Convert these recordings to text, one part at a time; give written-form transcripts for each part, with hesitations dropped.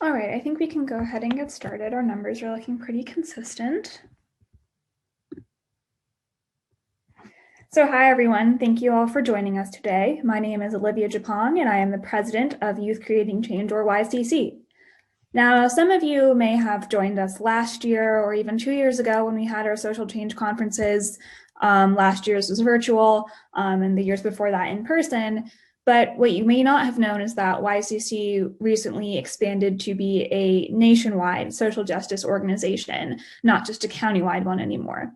All right, I think we can go ahead and get started. Our numbers are looking pretty consistent. So hi, everyone. Thank you all for joining us today. My name is Olivia Japong, and I am the president of Youth Creating Change, or YCC. Now, some of you may have joined us last year or even 2 years ago when we had our social change conferences. Last year's was virtual, and the years before that in person. But what you may not have known is that YCC recently expanded to be a nationwide social justice organization, not just a countywide one anymore.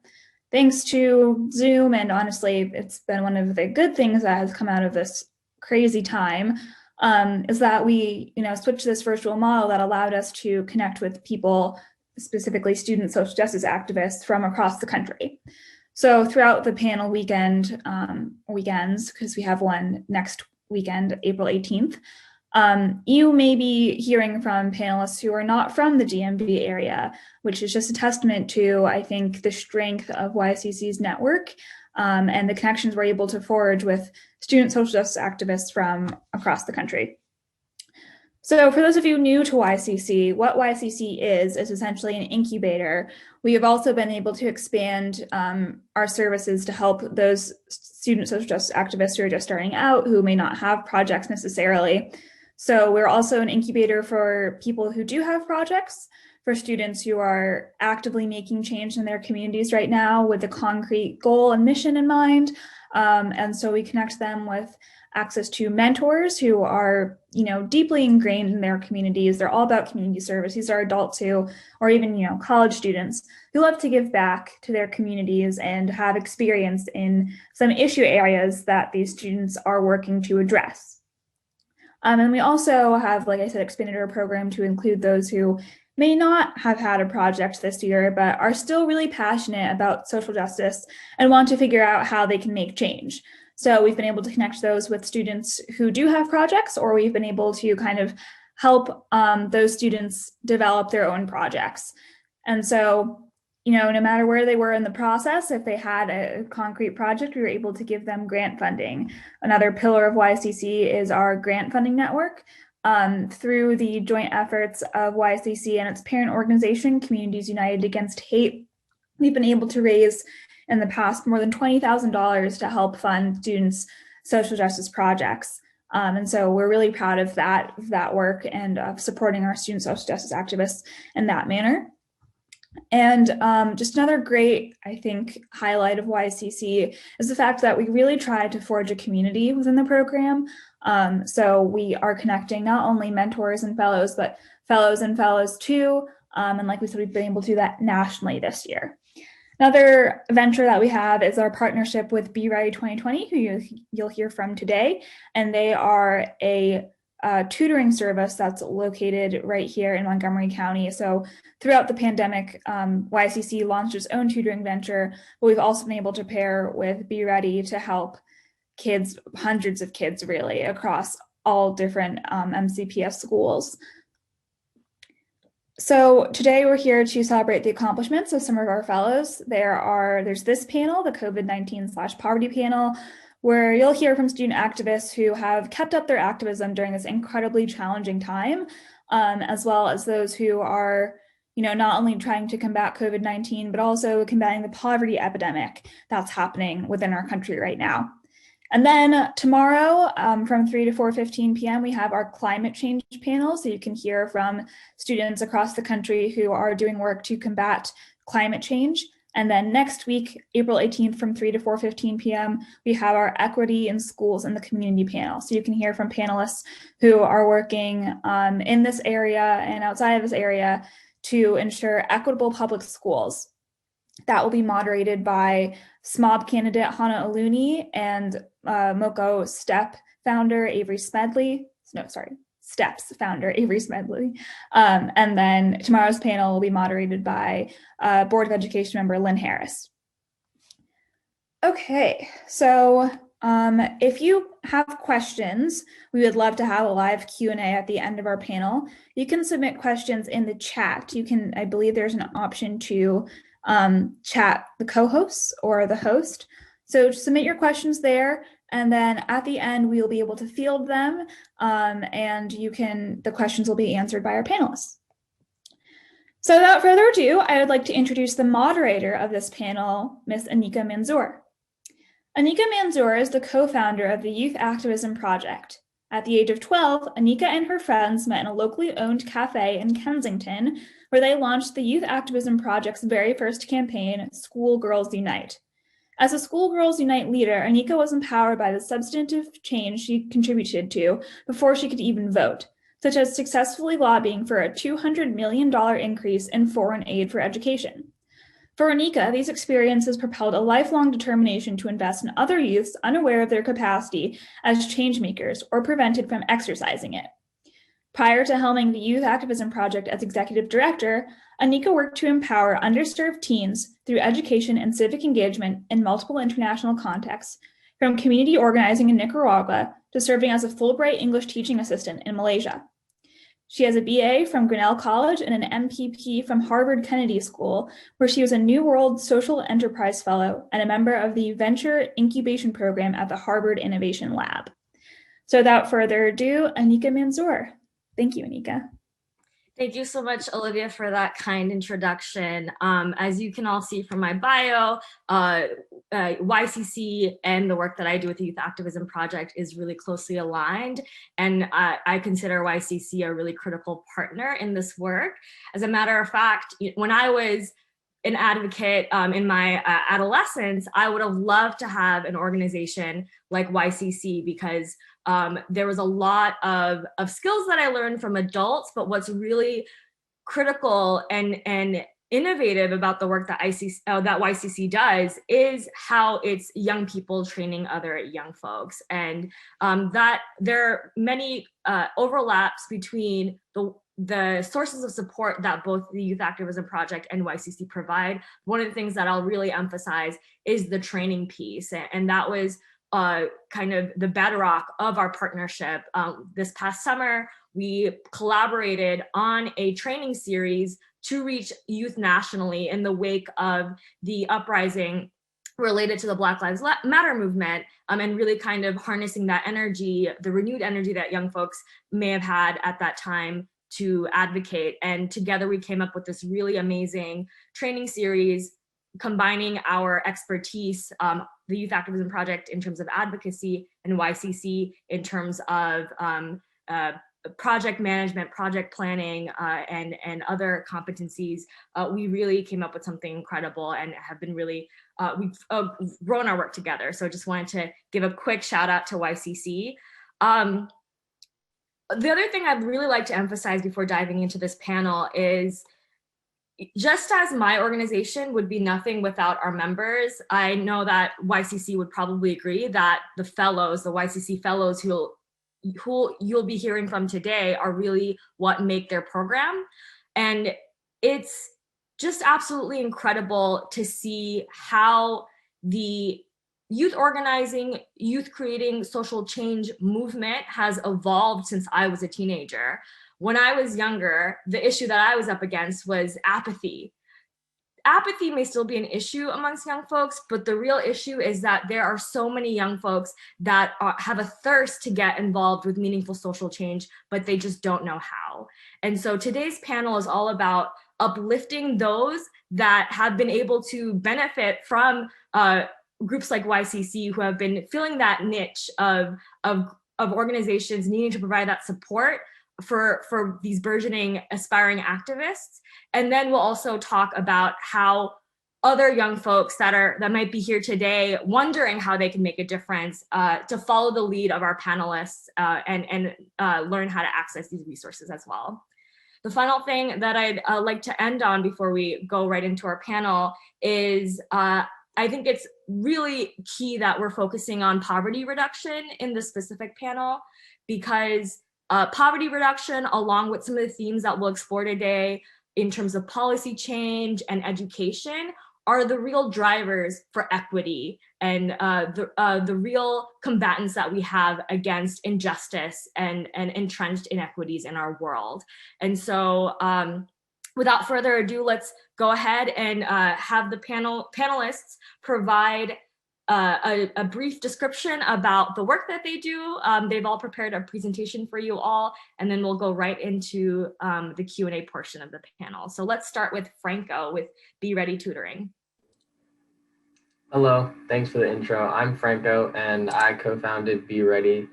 Thanks to Zoom, and honestly, it's been one of the good things that has come out of this crazy time, is that we, switched to this virtual model that allowed us to connect with people, specifically student social justice activists from across the country. So throughout the panel weekends, because we have one next weekend, April 18th, you may be hearing from panelists who are not from the DMV area, which is just a testament to, I think, the strength of YCC's network and the connections we're able to forge with student social justice activists from across the country. So for those of you new to YCC, what YCC is essentially an incubator. We have also been able to expand our services to help those student social justice activists who are just starting out, who may not have projects necessarily. So we're also an incubator for people who do have projects, for students who are actively making change in their communities right now with a concrete goal and mission in mind. And so we connect them with access to mentors who are, deeply ingrained in their communities. They're all about community service. These are adults who, or even, college students who love to give back to their communities and have experience in some issue areas that these students are working to address. And we also have, like I said, expanded our program to include those who may not have had a project this year, but are still really passionate about social justice and want to figure out how they can make change. So we've been able to connect those with students who do have projects, or we've been able to kind of help those students develop their own projects. And so, no matter where they were in the process, if they had a concrete project, we were able to give them grant funding. Another pillar of YCC is our grant funding network. Through the joint efforts of YCC and its parent organization, Communities United Against Hate, we've been able to raise in the past more than $20,000 to help fund students' social justice projects. And so we're really proud of that work and of supporting our student social justice activists in that manner. And just another great, I think, highlight of YCC is the fact that we really try to forge a community within the program. So we are connecting not only mentors and fellows, but fellows and fellows too. And like we said, we've been able to do that nationally this year. Another venture that we have is our partnership with Be Ready 2020, who you'll hear from today. And they are a tutoring service that's located right here in Montgomery County. So throughout the pandemic, YCC launched its own tutoring venture, but we've also been able to pair with Be Ready to help kids, hundreds of kids really, across all different MCPS schools. So today we're here to celebrate the accomplishments of some of our fellows. There's this panel, the COVID-19/poverty panel, where you'll hear from student activists who have kept up their activism during this incredibly challenging time, as well as those who are, not only trying to combat COVID-19, but also combating the poverty epidemic that's happening within our country right now. And then tomorrow from 3 to 4:15 p.m., we have our climate change panel. So you can hear from students across the country who are doing work to combat climate change. And then next week, April 18th, from 3 to 4:15 p.m., we have our equity in schools and the community panel. So you can hear from panelists who are working in this area and outside of this area to ensure equitable public schools. That will be moderated by SMOB candidate Hannah Aluni and MoCo STEP founder Avery Smedley. STEPS founder Avery Smedley. And then tomorrow's panel will be moderated by Board of Education member Lynn Harris. Okay, so if you have questions, we would love to have a live Q&A at the end of our panel. You can submit questions in the chat. I believe there's an option to chat the co-hosts or the host. So submit your questions there. And then at the end, we will be able to field them, and the questions will be answered by our panelists. So without further ado, I would like to introduce the moderator of this panel, Ms. Anika Manzoor. Anika Manzoor is the co-founder of the Youth Activism Project. At the age of 12, Anika and her friends met in a locally owned cafe in Kensington, where they launched the Youth Activism Project's very first campaign, School Girls Unite. As a School Girls Unite leader, Anika was empowered by the substantive change she contributed to before she could even vote, such as successfully lobbying for a $200 million increase in foreign aid for education. For Anika, these experiences propelled a lifelong determination to invest in other youths unaware of their capacity as changemakers or prevented from exercising it. Prior to helming the Youth Activism Project as executive director, Anika worked to empower underserved teens through education and civic engagement in multiple international contexts, from community organizing in Nicaragua to serving as a Fulbright English teaching assistant in Malaysia. She has a BA from Grinnell College and an MPP from Harvard Kennedy School, where she was a New World Social Enterprise Fellow and a member of the Venture Incubation Program at the Harvard Innovation Lab. So without further ado, Anika Manzoor. Thank you, Anika. Thank you so much, Olivia, for that kind introduction. As you can all see from my bio, YCC and the work that I do with the Youth Activism Project is really closely aligned, and I consider YCC a really critical partner in this work. As a matter of fact, when I was an advocate in my adolescence, I would have loved to have an organization like YCC because there was a lot of skills that I learned from adults, but what's really critical and innovative about the work that YCC does is how it's young people training other young folks, and that there are many overlaps between the sources of support that both the Youth Activism Project and YCC provide. One of the things that I'll really emphasize is the training piece, and that was kind of the bedrock of our partnership. This past summer, we collaborated on a training series to reach youth nationally in the wake of the uprising related to the Black Lives Matter movement, and really kind of harnessing that energy, the renewed energy that young folks may have had at that time to advocate. And together we came up with this really amazing training series combining our expertise, the Youth Activism Project in terms of advocacy and YCC in terms of project management, project planning, and other competencies. We really came up with something incredible and have been really, we've grown our work together. So I just wanted to give a quick shout out to YCC. The other thing I'd really like to emphasize before diving into this panel is, just as my organization would be nothing without our members, I know that YCC would probably agree that the fellows, the YCC fellows who you'll be hearing from today are really what make their program. And it's just absolutely incredible to see how the youth organizing, youth creating social change movement has evolved since I was a teenager. When I was younger, the issue that I was up against was apathy. Apathy may still be an issue amongst young folks, but the real issue is that there are so many young folks that have a thirst to get involved with meaningful social change, but they just don't know how. And so today's panel is all about uplifting those that have been able to benefit from groups like YCC, who have been filling that niche of organizations needing to provide that support for these burgeoning, aspiring activists. And then we'll also talk about how other young folks that might be here today wondering how they can make a difference to follow the lead of our panelists and learn how to access these resources as well. The final thing that I'd like to end on before we go right into our panel is I think it's really key that we're focusing on poverty reduction in this specific panel, because poverty reduction, along with some of the themes that we'll explore today in terms of policy change and education, are the real drivers for equity and the real combatants that we have against injustice and entrenched inequities in our world. And so without further ado, let's go ahead and have the panelists provide a brief description about the work that they do. They've all prepared a presentation for you all, and then we'll go right into the Q&A portion of the panel. So let's start with Franco with Be Ready Tutoring. Hello, thanks for the intro. I'm Franco, and I co-founded Be Ready,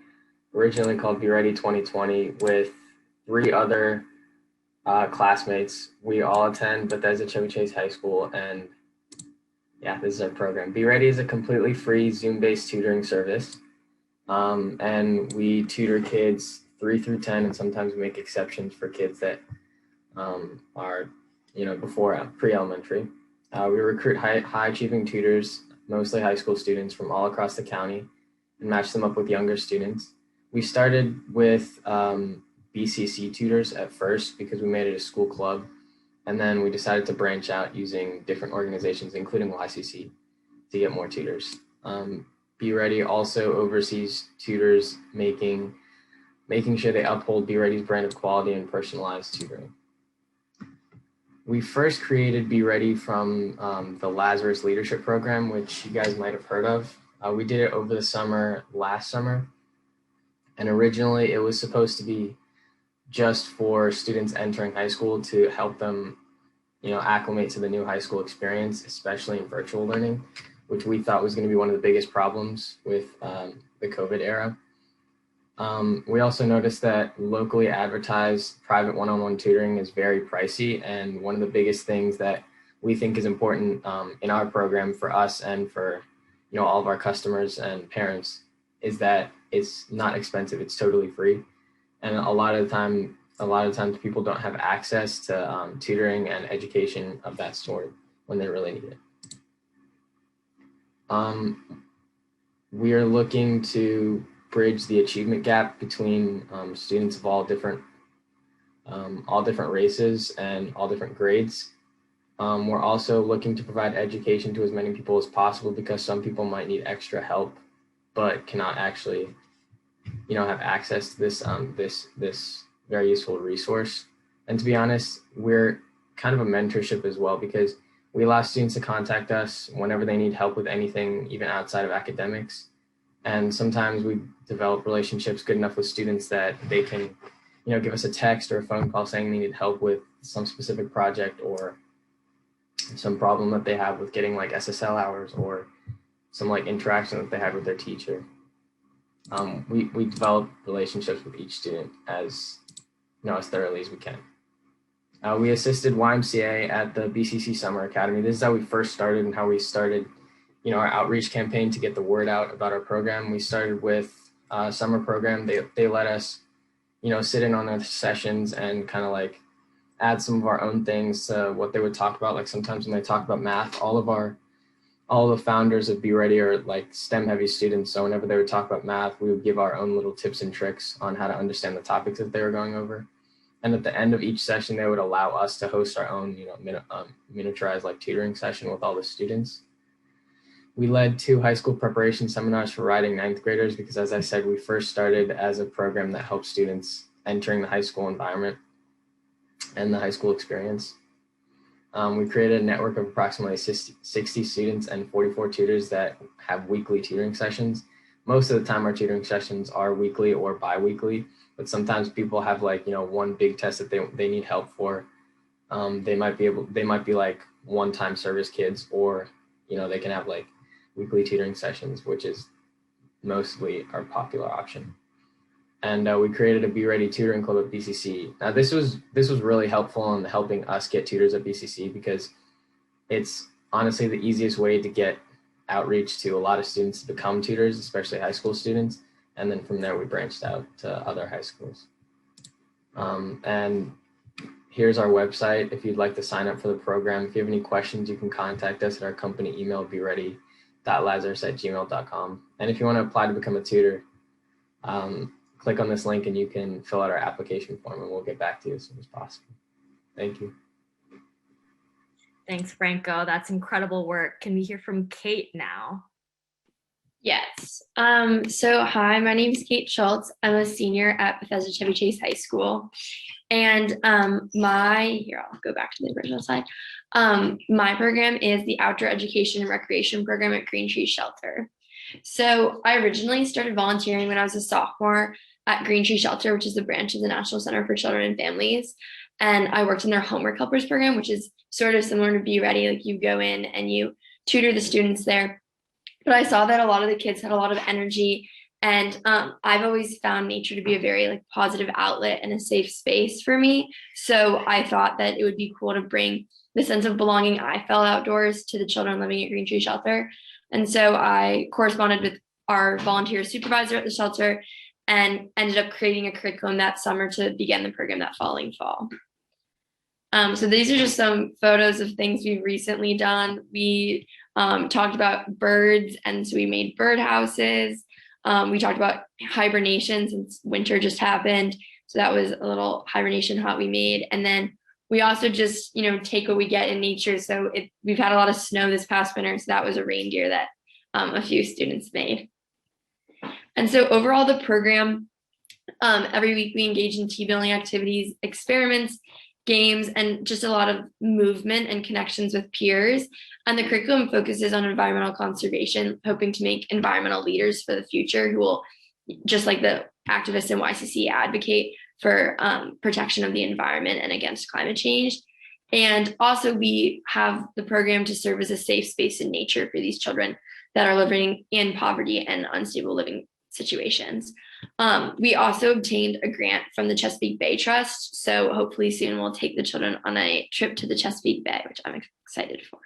originally called Be Ready 2020, with 3 other classmates. We all attend Bethesda Chevy Chase High School, and yeah, this is our program. Be Ready is a completely free Zoom-based tutoring service, and we tutor kids 3 through 10, and sometimes we make exceptions for kids that are, before pre-elementary. We recruit high-achieving tutors, mostly high school students from all across the county, and match them up with younger students. We started with BCC tutors at first because we made it a school club, and then we decided to branch out using different organizations, including YCC, to get more tutors. Be Ready also oversees tutors making sure they uphold Be Ready's brand of quality and personalized tutoring. We first created Be Ready from the Lazarus Leadership Program, which you guys might have heard of. We did it over the summer, last summer. And originally it was supposed to be just for students entering high school to help them, acclimate to the new high school experience, especially in virtual learning, which we thought was going to be one of the biggest problems with the COVID era. We also noticed that locally advertised private one-on-one tutoring is very pricey, and one of the biggest things that we think is important in our program for us and for all of our customers and parents is that it's not expensive. It's totally free, and a lot of times people don't have access to tutoring and education of that sort when they really need it. We are looking to bridge the achievement gap between students of all different races and all different grades. We're also looking to provide education to as many people as possible because some people might need extra help, but cannot actually, have access to this very useful resource. And to be honest, we're kind of a mentorship as well because we allow students to contact us whenever they need help with anything, even outside of academics. And sometimes we develop relationships good enough with students that they can, give us a text or a phone call saying they need help with some specific project or some problem that they have with getting like SSL hours or some like interaction that they had with their teacher. We develop relationships with each student as thoroughly as we can. We assisted YMCA at the BCC Summer Academy. This is how we first started and how we started our outreach campaign to get the word out about our program. We started with a summer program. They let us, sit in on their sessions and kind of like add some of our own things to what they would talk about. Like sometimes when they talk about math, all the founders of Be Ready are like STEM heavy students. So whenever they would talk about math, we would give our own little tips and tricks on how to understand the topics that they were going over. And at the end of each session, they would allow us to host our own, miniaturized like tutoring session with all the students. We led 2 high school preparation seminars for writing 9th graders because, as I said, we first started as a program that helps students entering the high school environment and the high school experience. We created a network of approximately 60 students and 44 tutors that have weekly tutoring sessions. Most of the time, our tutoring sessions are weekly or bi-weekly, but sometimes people have like, one big test that they need help for. They might be like one-time service kids, or, they can have like weekly tutoring sessions, which is mostly our popular option. And we created a Be Ready tutoring club at BCC. Now this was really helpful in helping us get tutors at BCC because it's honestly the easiest way to get outreach to a lot of students to become tutors, especially high school students. And then from there, we branched out to other high schools. And here's our website. If you'd like to sign up for the program, if you have any questions, you can contact us at our company email, beready.lazarus@gmail.com. And if you want to apply to become a tutor, click on this link and you can fill out our application form and we'll get back to you as soon as possible. Thank you. Thanks, Franco. That's incredible work. Can we hear from Kate now? Yes. So hi, my name is Kate Schultz. I'm a senior at Bethesda Chevy Chase High School. And I'll go back to the original slide. My program is the Outdoor Education and Recreation Program at Green Tree Shelter. So I originally started volunteering when I was a sophomore at Green Tree Shelter, which is the branch of the National Center for Children and Families. And I worked in their homework helpers program, which is sort of similar to Be Ready. Like you go in and you tutor the students there. But I saw that a lot of the kids had a lot of energy, and I've always found nature to be a very positive outlet and a safe space for me. So I thought that it would be cool to bring the sense of belonging I felt outdoors to the children living at Green Tree Shelter. And so I corresponded with our volunteer supervisor at the shelter and ended up creating a curriculum that summer to begin the program that following fall. So these are just some photos of things we've recently done. We talked about birds, and so we made bird houses. We talked about hibernation since winter just happened. So that was a little hibernation hut we made. And then we also just, take what we get in nature. So we've had a lot of snow this past winter. So that was a reindeer that a few students made. And so overall, the program, every week we engage in team building activities, experiments, games, and just a lot of movement and connections with peers. And the curriculum focuses on environmental conservation, hoping to make environmental leaders for the future who will, just like the activists in YCC, advocate for protection of the environment and against climate change. And also we have the program to serve as a safe space in nature for these children that are living in poverty and unstable living situations. We also obtained a grant from the Chesapeake Bay Trust. So hopefully soon we'll take the children on a trip to the Chesapeake Bay, which I'm excited for.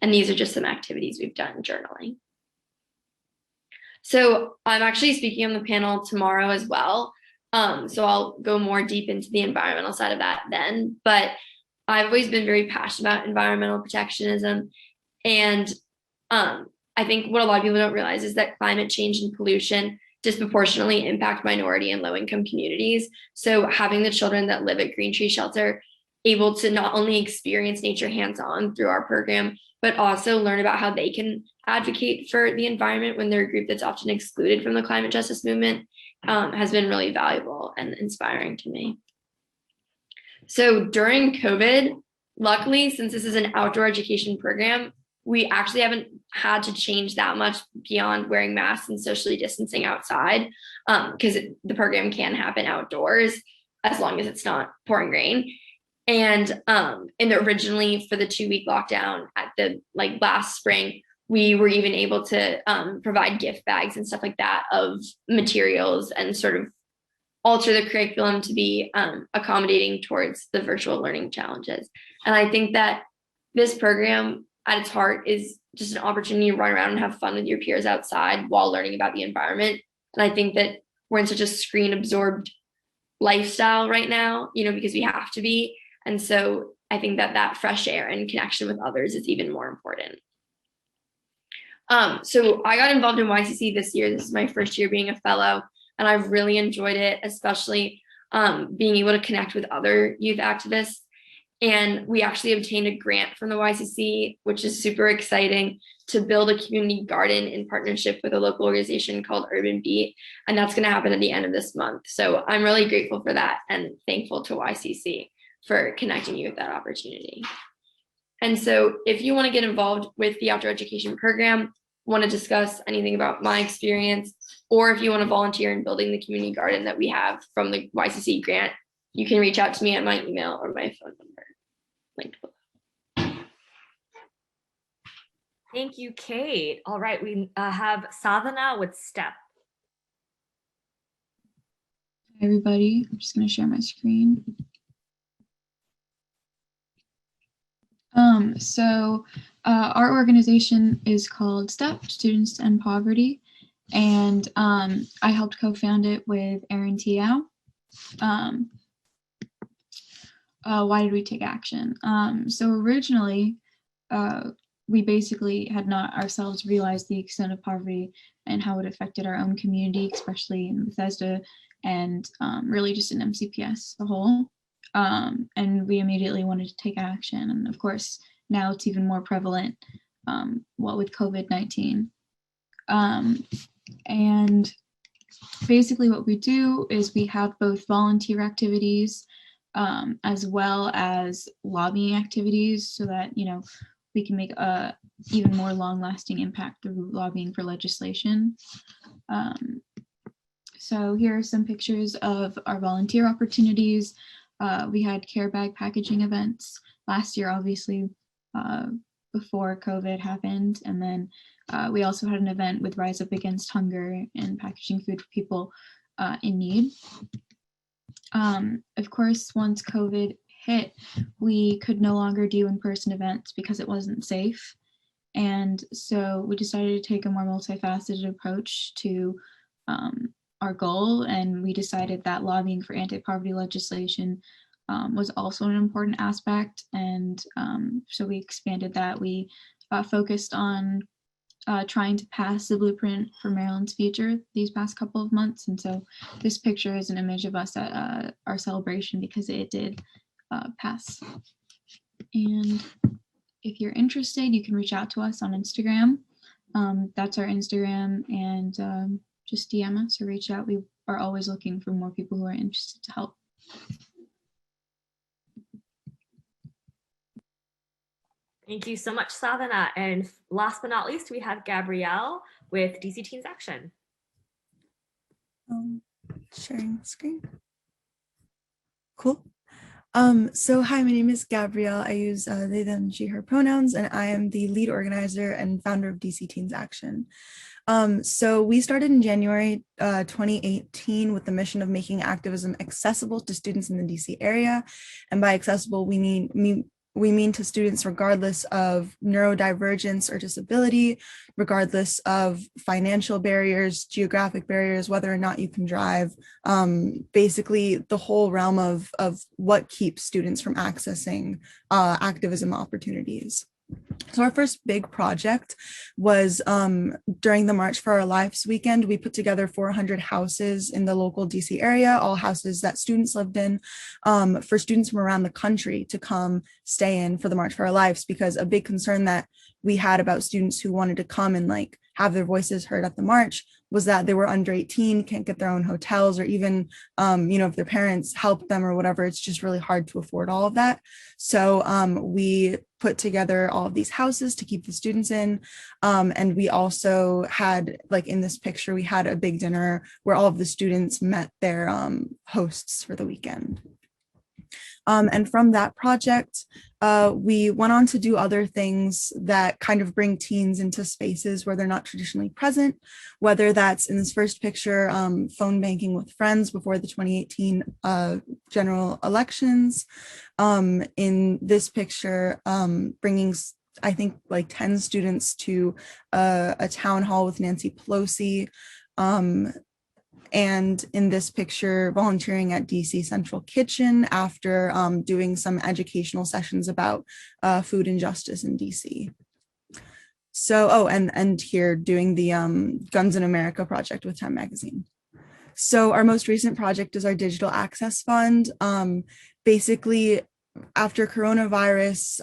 And these are just some activities we've done journaling. So I'm actually speaking on the panel tomorrow as well. So I'll go more deep into the environmental side of that then. But I've always been very passionate about environmental protectionism. And I think what a lot of people don't realize is that climate change and pollution disproportionately impact minority and low-income communities. So having the children that live at Green Tree Shelter able to not only experience nature hands-on through our program, but also learn about how they can advocate for the environment when they're a group that's often excluded from the climate justice movement has been really valuable and inspiring to me. So during COVID, luckily, since this is an outdoor education program, we actually haven't had to change that much beyond wearing masks and socially distancing outside, because the program can happen outdoors as long as it's not pouring rain. And originally for the 2-week lockdown at the last spring, we were even able to provide gift bags and stuff like that of materials and sort of alter the curriculum to be accommodating towards the virtual learning challenges. And I think that this program at its heart is just an opportunity to run around and have fun with your peers outside while learning about the environment. And I think that we're in such a screen absorbed lifestyle right now, because we have to be. And so I think that fresh air and connection with others is even more important. So I got involved in YCC this year. This is my first year being a fellow, and I've really enjoyed it, especially being able to connect with other youth activists. And we actually obtained a grant from the YCC, which is super exciting, to build a community garden in partnership with a local organization called Urban Beat. And that's going to happen at the end of this month. So I'm really grateful for that and thankful to YCC for connecting you with that opportunity. And so if you want to get involved with the outdoor education program, want to discuss anything about my experience, or if you want to volunteer in building the community garden that we have from the YCC grant, you can reach out to me at my email or my phone number linked below. Thank you, Kate. All right, we have Sadhana with STEP. Hi, everybody. I'm just going to share my screen. Our organization is called STEP, Students and Poverty, and I helped co-found it with Erin Tiao. Why did we take action? So originally, we basically had not ourselves realized the extent of poverty and how it affected our own community, especially in Bethesda and really just in MCPS as a whole. And we immediately wanted to take action. And of course, now it's even more prevalent, with COVID-19. And basically what we do is we have both volunteer activities as well as lobbying activities so that, we can make a even more long-lasting impact through lobbying for legislation. So here are some pictures of our volunteer opportunities. We had care bag packaging events last year, obviously, before COVID happened. And then we also had an event with Rise Up Against Hunger and packaging food for people in need. Of course, once COVID hit, we could no longer do in-person events because it wasn't safe. And so we decided to take a more multifaceted approach to our goal. And we decided that lobbying for anti-poverty legislation was also an important aspect. And so we expanded that. We focused on trying to pass the blueprint for Maryland's future these past couple of months. And so this picture is an image of us at our celebration because it did pass. And if you're interested, you can reach out to us on Instagram. That's our Instagram, and just DM us or reach out. We are always looking for more people who are interested to help. Thank you so much, Sadhana. And last but not least, we have Gabrielle with DC Teens Action. Sharing screen. Cool. So hi, my name is Gabrielle. I use they, them, she, her pronouns, and I am the lead organizer and founder of DC Teens Action. So we started in January 2018 with the mission of making activism accessible to students in the DC area. And by accessible, we mean to students regardless of neurodivergence or disability, regardless of financial barriers, geographic barriers, whether or not you can drive, basically the whole realm of what keeps students from accessing activism opportunities. So our first big project was during the March for Our Lives weekend. We put together 400 houses in the local DC area, all houses that students lived in, for students from around the country to come stay in for the March for Our Lives, because a big concern that we had about students who wanted to come and have their voices heard at the march was that they were under 18, can't get their own hotels, or even, if their parents helped them or whatever, it's just really hard to afford all of that. So we put together all of these houses to keep the students in. And we also had, in this picture, we had a big dinner where all of the students met their hosts for the weekend. And from that project, we went on to do other things that kind of bring teens into spaces where they're not traditionally present, whether that's in this first picture, phone banking with friends before the 2018 general elections. In this picture, bringing, I think, 10 students to a town hall with Nancy Pelosi. And in this picture, volunteering at DC Central Kitchen after doing some educational sessions about food injustice in DC. So, and here doing the Guns in America project with Time Magazine. So our most recent project is our Digital Access Fund. Basically, after coronavirus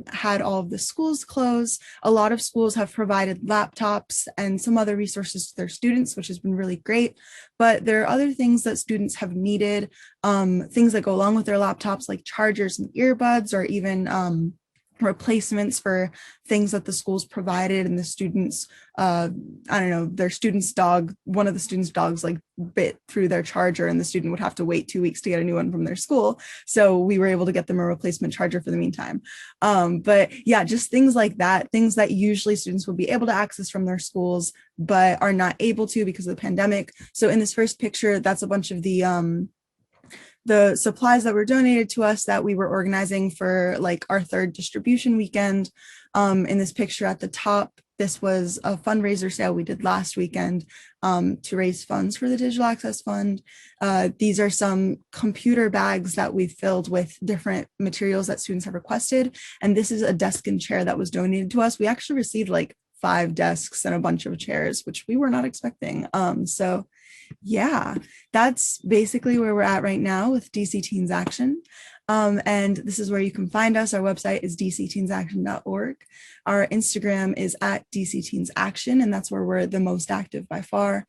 had all of the schools close, a lot of schools have provided laptops and some other resources to their students, which has been really great. But there are other things that students have needed, things that go along with their laptops, like chargers and earbuds, or even replacements for things that the schools provided, and the students, their student's dog, one of the students' dogs bit through their charger, and the student would have to wait 2 weeks to get a new one from their school. So we were able to get them a replacement charger for the meantime. But yeah, just things like that, things that usually students would be able to access from their schools, but are not able to because of the pandemic. So in this first picture, that's a bunch of the supplies that were donated to us that we were organizing for our third distribution weekend. In this picture at the top, this was a fundraiser sale we did last weekend to raise funds for the Digital Access Fund. These are some computer bags that we filled with different materials that students have requested. And this is a desk and chair that was donated to us. We actually received 5 desks and a bunch of chairs, which we were not expecting. So yeah, that's basically where we're at right now with DC Teens Action. And this is where you can find us. Our website is dcteensaction.org. Our Instagram is at dcteensaction, and that's where we're the most active by far.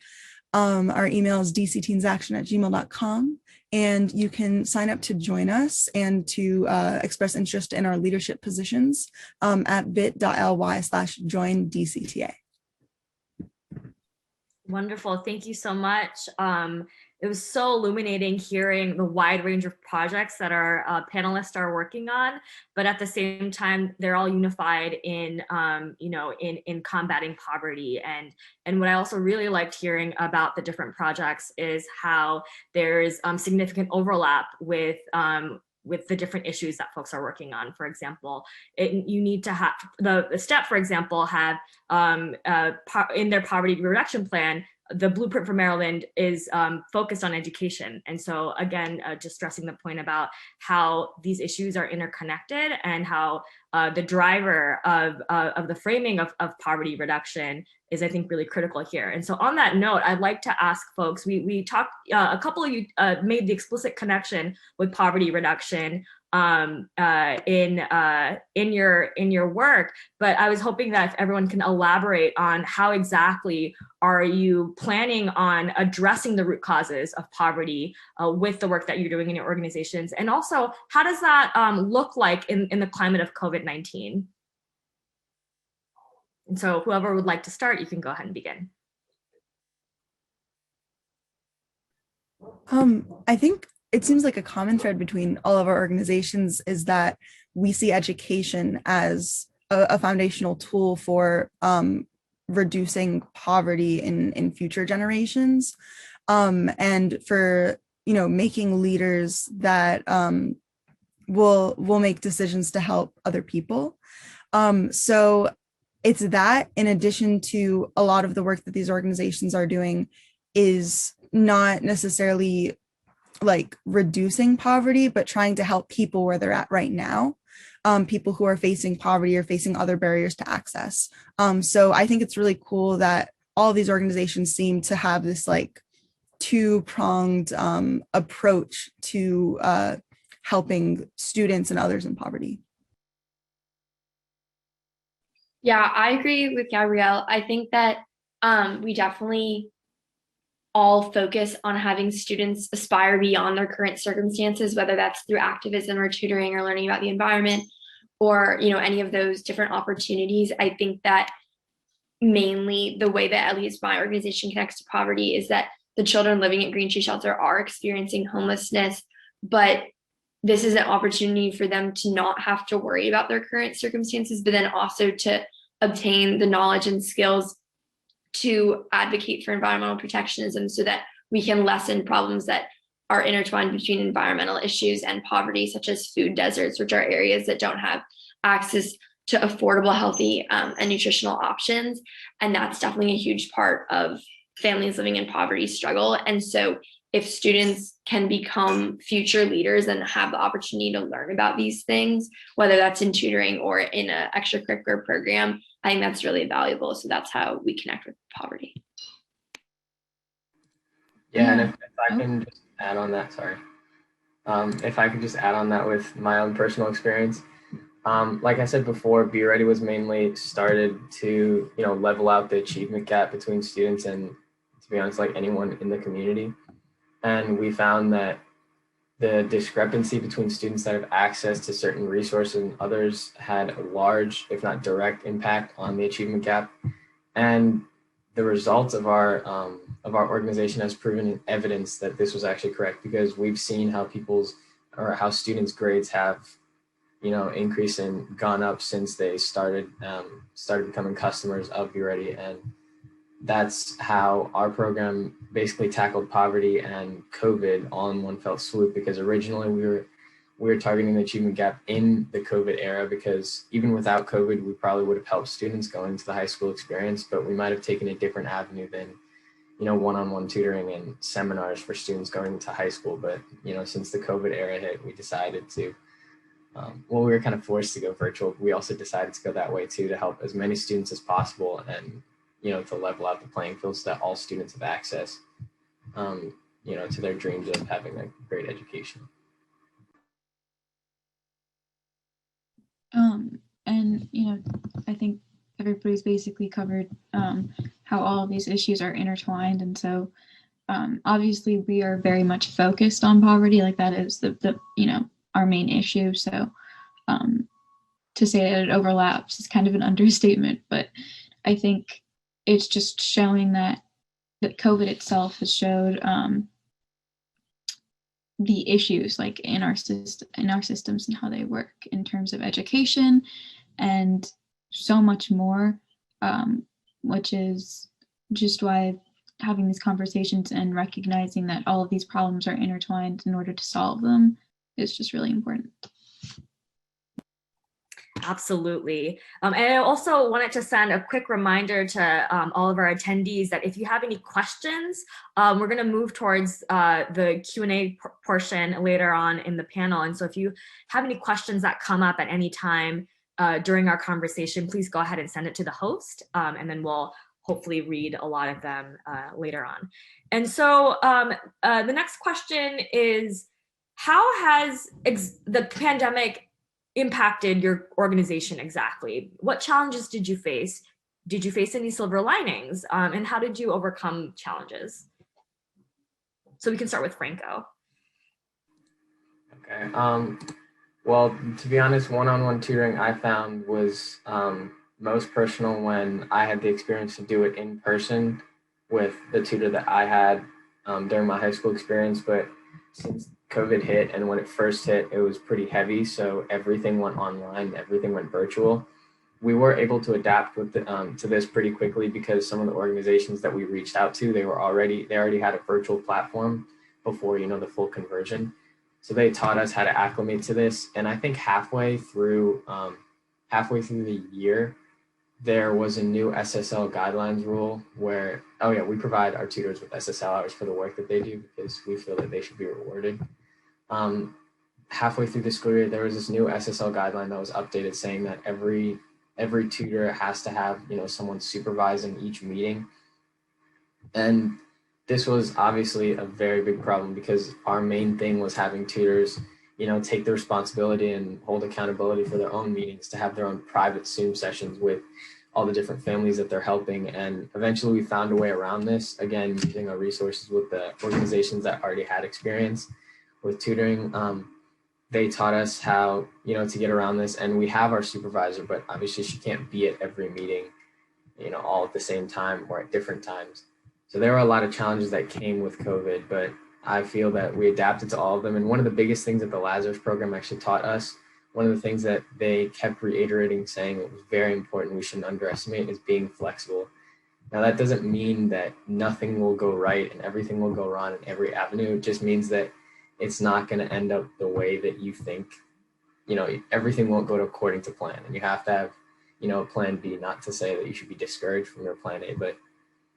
Our email is dcteensaction@gmail.com, and you can sign up to join us and to express interest in our leadership positions at bit.ly/joindcta. Wonderful. Thank you so much. It was so illuminating hearing the wide range of projects that our panelists are working on, but at the same time, they're all unified in, in combating poverty. And what I also really liked hearing about the different projects is how there's significant overlap with the different issues that folks are working on. For example, you need to have the STEP, for example, have in their poverty reduction plan, the blueprint for Maryland is focused on education. And so again, just stressing the point about how these issues are interconnected and how the driver of the framing of poverty reduction is, I think, really critical here. And so on that note, I'd like to ask folks, we talked, a couple of you made the explicit connection with poverty reduction in your work, but I was hoping that if everyone can elaborate on how exactly are you planning on addressing the root causes of poverty with the work that you're doing in your organizations, and also how does that look like in the climate of COVID-19? And so whoever would like to start, you can go ahead and begin. I think it seems like a common thread between all of our organizations is that we see education as a foundational tool for reducing poverty in future generations, and for making leaders that will make decisions to help other people. So it's that, in addition to a lot of the work that these organizations are doing is not necessarily like reducing poverty, but trying to help people where they're at right now, people who are facing poverty or facing other barriers to access. So I think it's really cool that all of these organizations seem to have this like two-pronged approach to helping students and others in poverty. Yeah, I agree with Gabrielle. I think that we definitely all focus on having students aspire beyond their current circumstances, whether that's through activism or tutoring or learning about the environment or any of those different opportunities. I think that mainly the way that at least my organization connects to poverty is that the children living at Green Tree Shelter are experiencing homelessness, but this is an opportunity for them to not have to worry about their current circumstances, but then also to obtain the knowledge and skills to advocate for environmental protectionism so that we can lessen problems that are intertwined between environmental issues and poverty, such as food deserts, which are areas that don't have access to affordable, healthy, and nutritional options. And that's definitely a huge part of families living in poverty struggle. And so if students can become future leaders and have the opportunity to learn about these things, whether that's in tutoring or in an extracurricular program, I think that's really valuable. So that's how we connect with poverty. Yeah, and if I can just add on that, sorry. If I could just add on that with my own personal experience. Like I said before, Be Ready was mainly started to, level out the achievement gap between students and, to be honest, like anyone in the community. And we found that the discrepancy between students that have access to certain resources and others had a large, if not direct, impact on the achievement gap. And the results of our organization has proven evidence that this was actually correct, because we've seen how how students' grades have, increased and gone up since they started becoming customers of Be Ready. And that's how our program basically tackled poverty and COVID all in one fell swoop, because originally we were targeting the achievement gap in the COVID era, because even without COVID, we probably would have helped students go into the high school experience, but we might have taken a different avenue than, one-on-one tutoring and seminars for students going into high school. But, since the COVID era hit, we decided to, we were kind of forced to go virtual. We also decided to go that way too, to help as many students as possible and, to level out the playing field so that all students have access, to their dreams of having a great education. I think everybody's basically covered how all of these issues are intertwined. And so obviously we are very much focused on poverty, like that is the our main issue. So to say that it overlaps is kind of an understatement, but I think it's just showing that COVID itself has showed the issues like in our systems and how they work in terms of education and so much more, which is just why having these conversations and recognizing that all of these problems are intertwined in order to solve them is just really important. Absolutely. And I also wanted to send a quick reminder to all of our attendees that if you have any questions, we're going to move towards the Q&A portion later on in the panel. And so if you have any questions that come up at any time during our conversation, please go ahead and send it to the host, and then we'll hopefully read a lot of them later on. And so the next question is, how has the pandemic impacted your organization exactly? What challenges did you face? Did you face any silver linings? And how did you overcome challenges? So we can start with Franco. Okay. Well, to be honest, one-on-one tutoring I found was most personal when I had the experience to do it in person with the tutor that I had during my high school experience. But since COVID hit, and when it first hit, it was pretty heavy. So everything went online, everything went virtual. We were able to adapt with to this pretty quickly because some of the organizations that we reached out to, they already had a virtual platform before, the full conversion. So they taught us how to acclimate to this. And I think halfway through the year, there was a new SSL guidelines rule where, we provide our tutors with SSL hours for the work that they do because we feel that they should be rewarded. Halfway through the school year, there was this new SSL guideline that was updated saying that every tutor has to have, someone supervising each meeting. And this was obviously a very big problem because our main thing was having tutors, take the responsibility and hold accountability for their own meetings, to have their own private Zoom sessions with all the different families that they're helping. And eventually we found a way around this, again, using our resources with the organizations that already had experience with tutoring. They taught us how, to get around this, and we have our supervisor, but obviously she can't be at every meeting, all at the same time or at different times. So there were a lot of challenges that came with COVID, but I feel that we adapted to all of them. And one of the biggest things that the Lazarus program actually taught us, one of the things that they kept reiterating, saying it was very important, we shouldn't underestimate, is being flexible. Now, that doesn't mean that nothing will go right and everything will go wrong in every avenue. It just means that it's not going to end up the way that you think. Everything won't go according to plan. And you have to have, a plan B, not to say that you should be discouraged from your plan A, but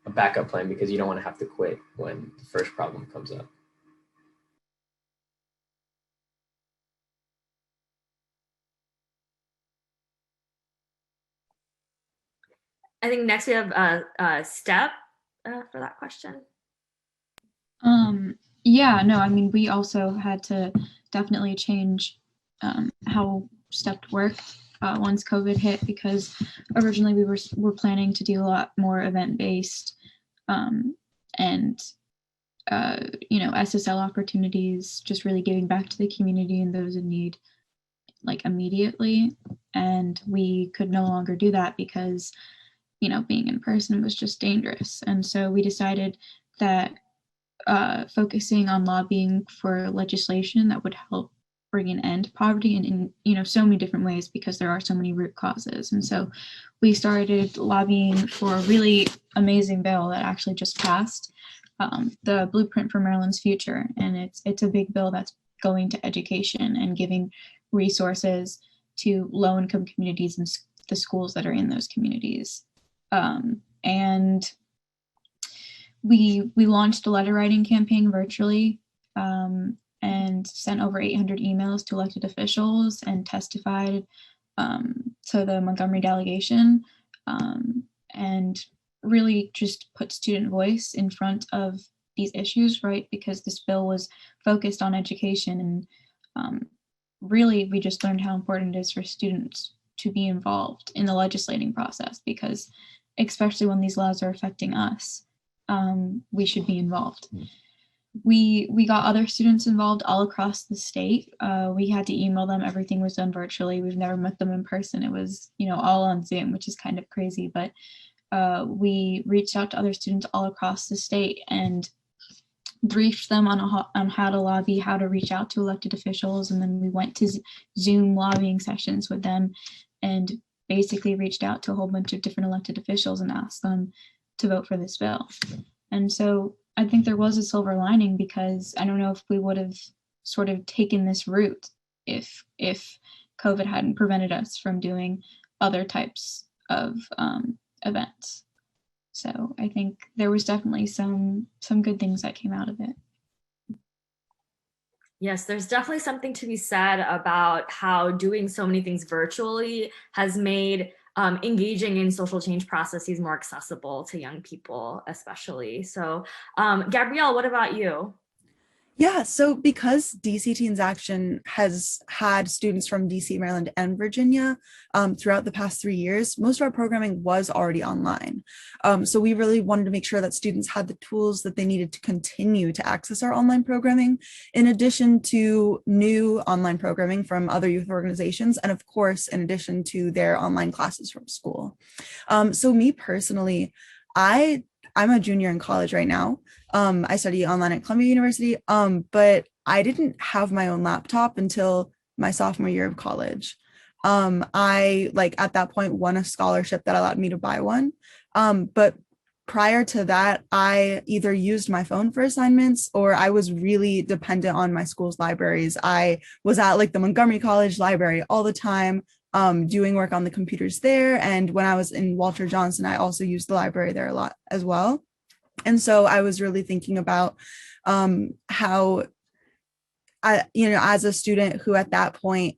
a backup plan because you don't want to have to quit when the first problem comes up. I think next we have Steph for that question. Yeah, no, I mean, we also had to definitely change how STEP worked once COVID hit, because originally we were planning to do a lot more event-based and SSL opportunities, just really giving back to the community and those in need like immediately. And we could no longer do that because, being in person was just dangerous. And so we decided that focusing on lobbying for legislation that would help bring an end to poverty in so many different ways, because there are so many root causes. And so we started lobbying for a really amazing bill that actually just passed, the Blueprint for Maryland's Future. And it's a big bill that's going to education and giving resources to low-income communities and the schools that are in those communities. And we launched a letter writing campaign virtually and sent over 800 emails to elected officials and testified to the Montgomery delegation, and really just put student voice in front of these issues, right? Because this bill was focused on education, and really we just learned how important it is for students to be involved in the legislating process, because especially when these laws are affecting us, we should be involved. We got other students involved all across the state. We had to email them. Everything was done virtually. We've never met them in person. It was, all on Zoom, which is kind of crazy. But we reached out to other students all across the state and briefed them on how to lobby, how to reach out to elected officials. And then we went to Zoom lobbying sessions with them and basically reached out to a whole bunch of different elected officials and asked them to vote for this bill. And so I think there was a silver lining, because I don't know if we would have sort of taken this route if COVID hadn't prevented us from doing other types of events. So I think there was definitely some good things that came out of it. Yes, there's definitely something to be said about how doing so many things virtually has made engaging in social change processes more accessible to young people, especially. So, Gabrielle, what about you? Yeah, so because DC Teens Action has had students from DC, Maryland, and Virginia throughout the past 3 years, most of our programming was already online. So we really wanted to make sure that students had the tools that they needed to continue to access our online programming, in addition to new online programming from other youth organizations, and of course, in addition to their online classes from school. So me personally, I'm a junior in college right now. I study online at Columbia University, but I didn't have my own laptop until my sophomore year of college. I at that point won a scholarship that allowed me to buy one. But prior to that, I either used my phone for assignments, or I was really dependent on my school's libraries. I was at the Montgomery College library all the time, doing work on the computers there. And when I was in Walter Johnson, I also used the library there a lot as well. And so I was really thinking about how as a student who at that point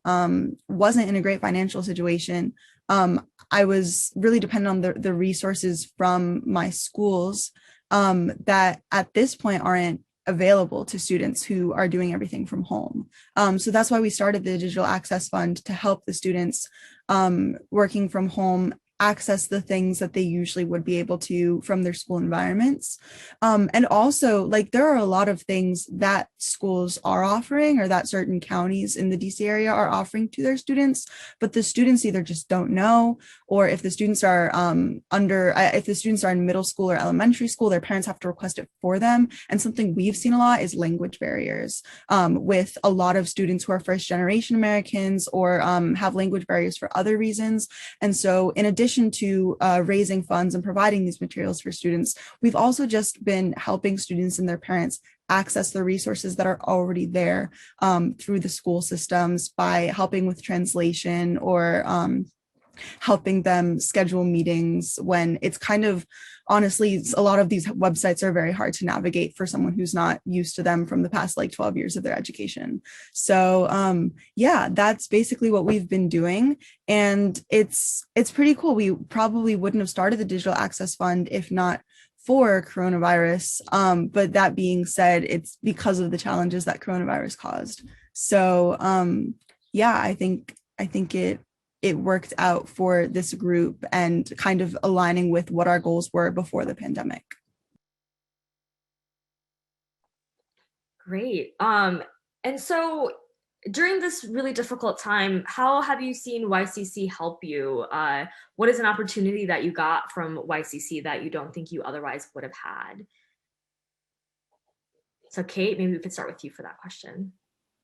wasn't in a great financial situation, I was really dependent on the resources from my schools that at this point aren't available to students who are doing everything from home. So that's why we started the Digital Access Fund, to help the students working from home access the things that they usually would be able to from their school environments. And also, there are a lot of things that schools are offering, or that certain counties in the DC area are offering to their students, but the students either just don't know, or if the students are if the students are in middle school or elementary school, their parents have to request it for them. And something we've seen a lot is language barriers with a lot of students who are first generation Americans, or have language barriers for other reasons. And so in addition to raising funds and providing these materials for students, we've also just been helping students and their parents access the resources that are already there through the school systems, by helping with translation, or helping them schedule meetings when it's honestly, a lot of these websites are very hard to navigate for someone who's not used to them from the past 12 years of their education. So yeah, that's basically what we've been doing. And it's pretty cool. We probably wouldn't have started the Digital Access Fund if not for coronavirus. But that being said, it's because of the challenges that coronavirus caused. So yeah, I think it worked out for this group, and kind of aligning with what our goals were before the pandemic. Great. And so during this really difficult time, how have you seen YCC help you? What is an opportunity that you got from YCC that you don't think you otherwise would have had? So Kate, maybe we could start with you for that question.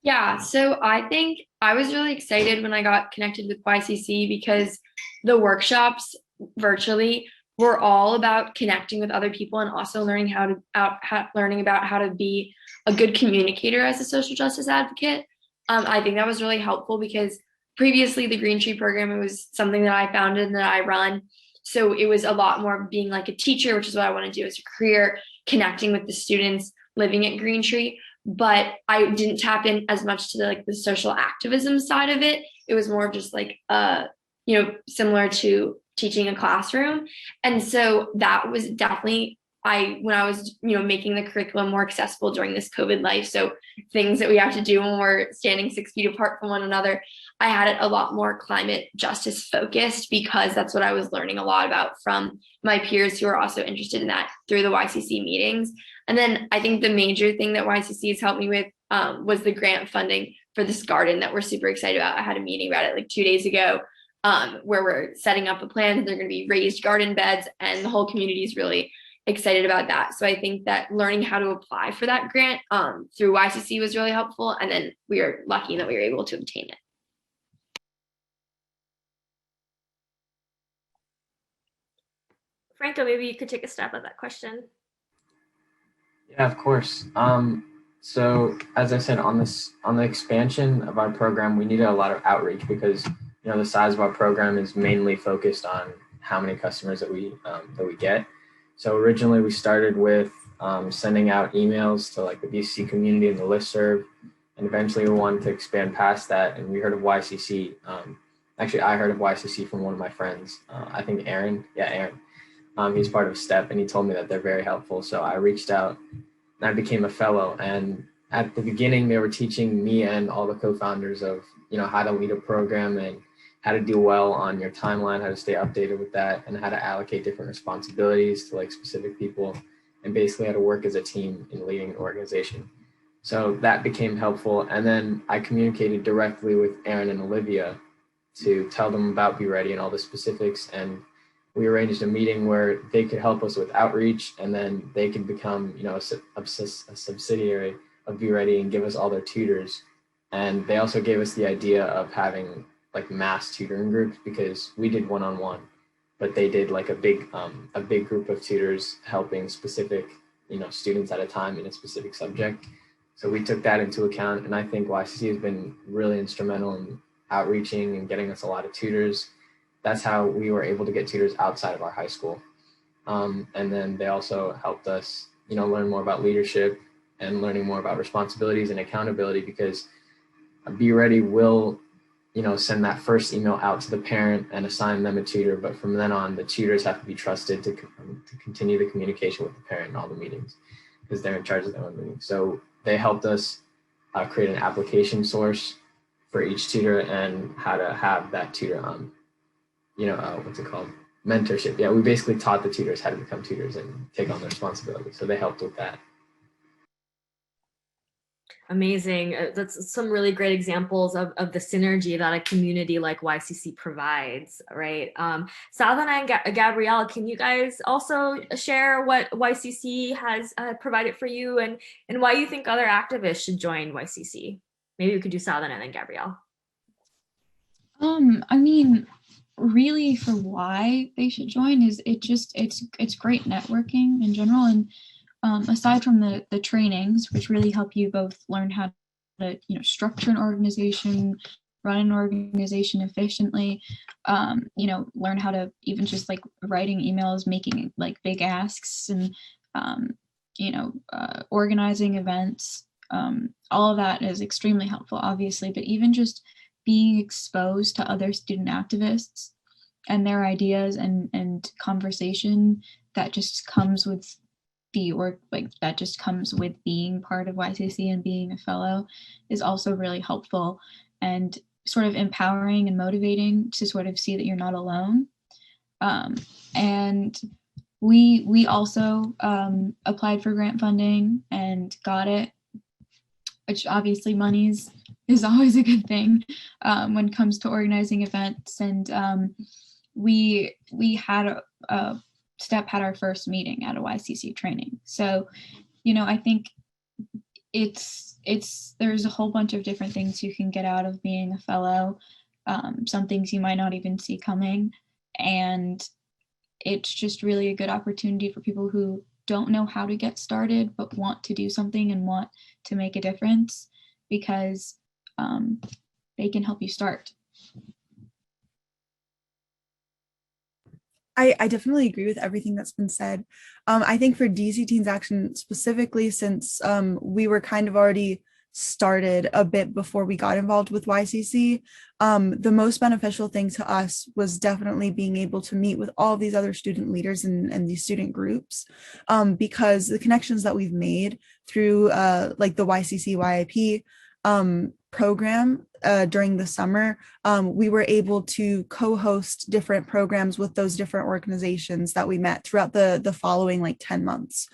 Yeah, so I think I was really excited when I got connected with YCC, because the workshops virtually were all about connecting with other people, and also learning about how to be a good communicator as a social justice advocate. I think that was really helpful, because previously the Green Tree program, it was something that I founded and that I run. So it was a lot more being like a teacher, which is what I want to do as a career, connecting with the students living at Green Tree. But I didn't tap in as much to the social activism side of it. It was more of just similar to teaching a classroom. And so that was definitely when I was, making the curriculum more accessible during this COVID life, so things that we have to do when we're standing 6 feet apart from one another, I had it a lot more climate justice focused, because that's what I was learning a lot about from my peers who are also interested in that through the YCC meetings. And then I think the major thing that YCC has helped me with was the grant funding for this garden that we're super excited about. I had a meeting about it like 2 days ago, where we're setting up a plan. They're going to be raised garden beds, and the whole community is really excited about that. So I think that learning how to apply for that grant through YCC was really helpful. And then we are lucky that we were able to obtain it. Franco, maybe you could take a stab at that question. Yeah, of course. So as I said, on the expansion of our program, we needed a lot of outreach because the size of our program is mainly focused on how many customers that we get. So originally we started with sending out emails to like the BCC community and the listserv, and eventually we wanted to expand past that. And we heard of YCC. Actually, I heard of YCC from one of my friends. I think Aaron. Yeah, Aaron. He's part of STEP, and he told me that they're very helpful. So I reached out and I became a fellow. And at the beginning, they were teaching me and all the co-founders of how to lead a program and how to do well on your timeline, how to stay updated with that, and how to allocate different responsibilities to like specific people, and basically how to work as a team in leading an organization. So that became helpful. And then I communicated directly with Aaron and Olivia to tell them about Be Ready and all the specifics. And we arranged a meeting where they could help us with outreach, and then they could become, a subsidiary of Be Ready and give us all their tutors. And they also gave us the idea of having like mass tutoring groups, because we did one-on-one, but they did like a big group of tutors helping specific, students at a time in a specific subject. So we took that into account, and I think YCC has been really instrumental in outreaching and getting us a lot of tutors. That's how we were able to get tutors outside of our high school. And then they also helped us, learn more about leadership and learning more about responsibilities and accountability, because Be Ready will send that first email out to the parent and assign them a tutor. But from then on, the tutors have to be trusted to continue the communication with the parent in all the meetings, because they're in charge of their own meetings. So they helped us create an application source for each tutor and how to have that tutor what's it called? Mentorship. Yeah, we basically taught the tutors how to become tutors and take on the responsibility. So they helped with that. Amazing. That's some really great examples of the synergy that a community like YCC provides, right? Salvana and Gabrielle, can you guys also share what YCC has provided for you and why you think other activists should join YCC? Maybe we could do Salvana and then Gabrielle. I mean, really for why they should join is it's great networking in general. And aside from the trainings, which really help you both learn how to structure an organization, run an organization efficiently, learn how to even just like writing emails, making like big asks, and organizing events. All of that is extremely helpful, obviously, but even just being exposed to other student activists and their ideas and conversation that just comes with being part of YCC and being a fellow is also really helpful and sort of empowering and motivating to sort of see that you're not alone. And we also applied for grant funding and got it, which obviously money is always a good thing when it comes to organizing events. And we had STEP had our first meeting at a YCC training. So, I think there's a whole bunch of different things you can get out of being a fellow. Some things you might not even see coming. And it's just really a good opportunity for people who don't know how to get started, but want to do something and want to make a difference, because they can help you start. I definitely agree with everything that's been said. I think for DC Teens Action specifically, since we were kind of already started a bit before we got involved with YCC. The most beneficial thing to us was definitely being able to meet with all of these other student leaders and these student groups, because the connections that we've made through like the YCC YIP program during the summer, we were able to co-host different programs with those different organizations that we met throughout the following like 10 months.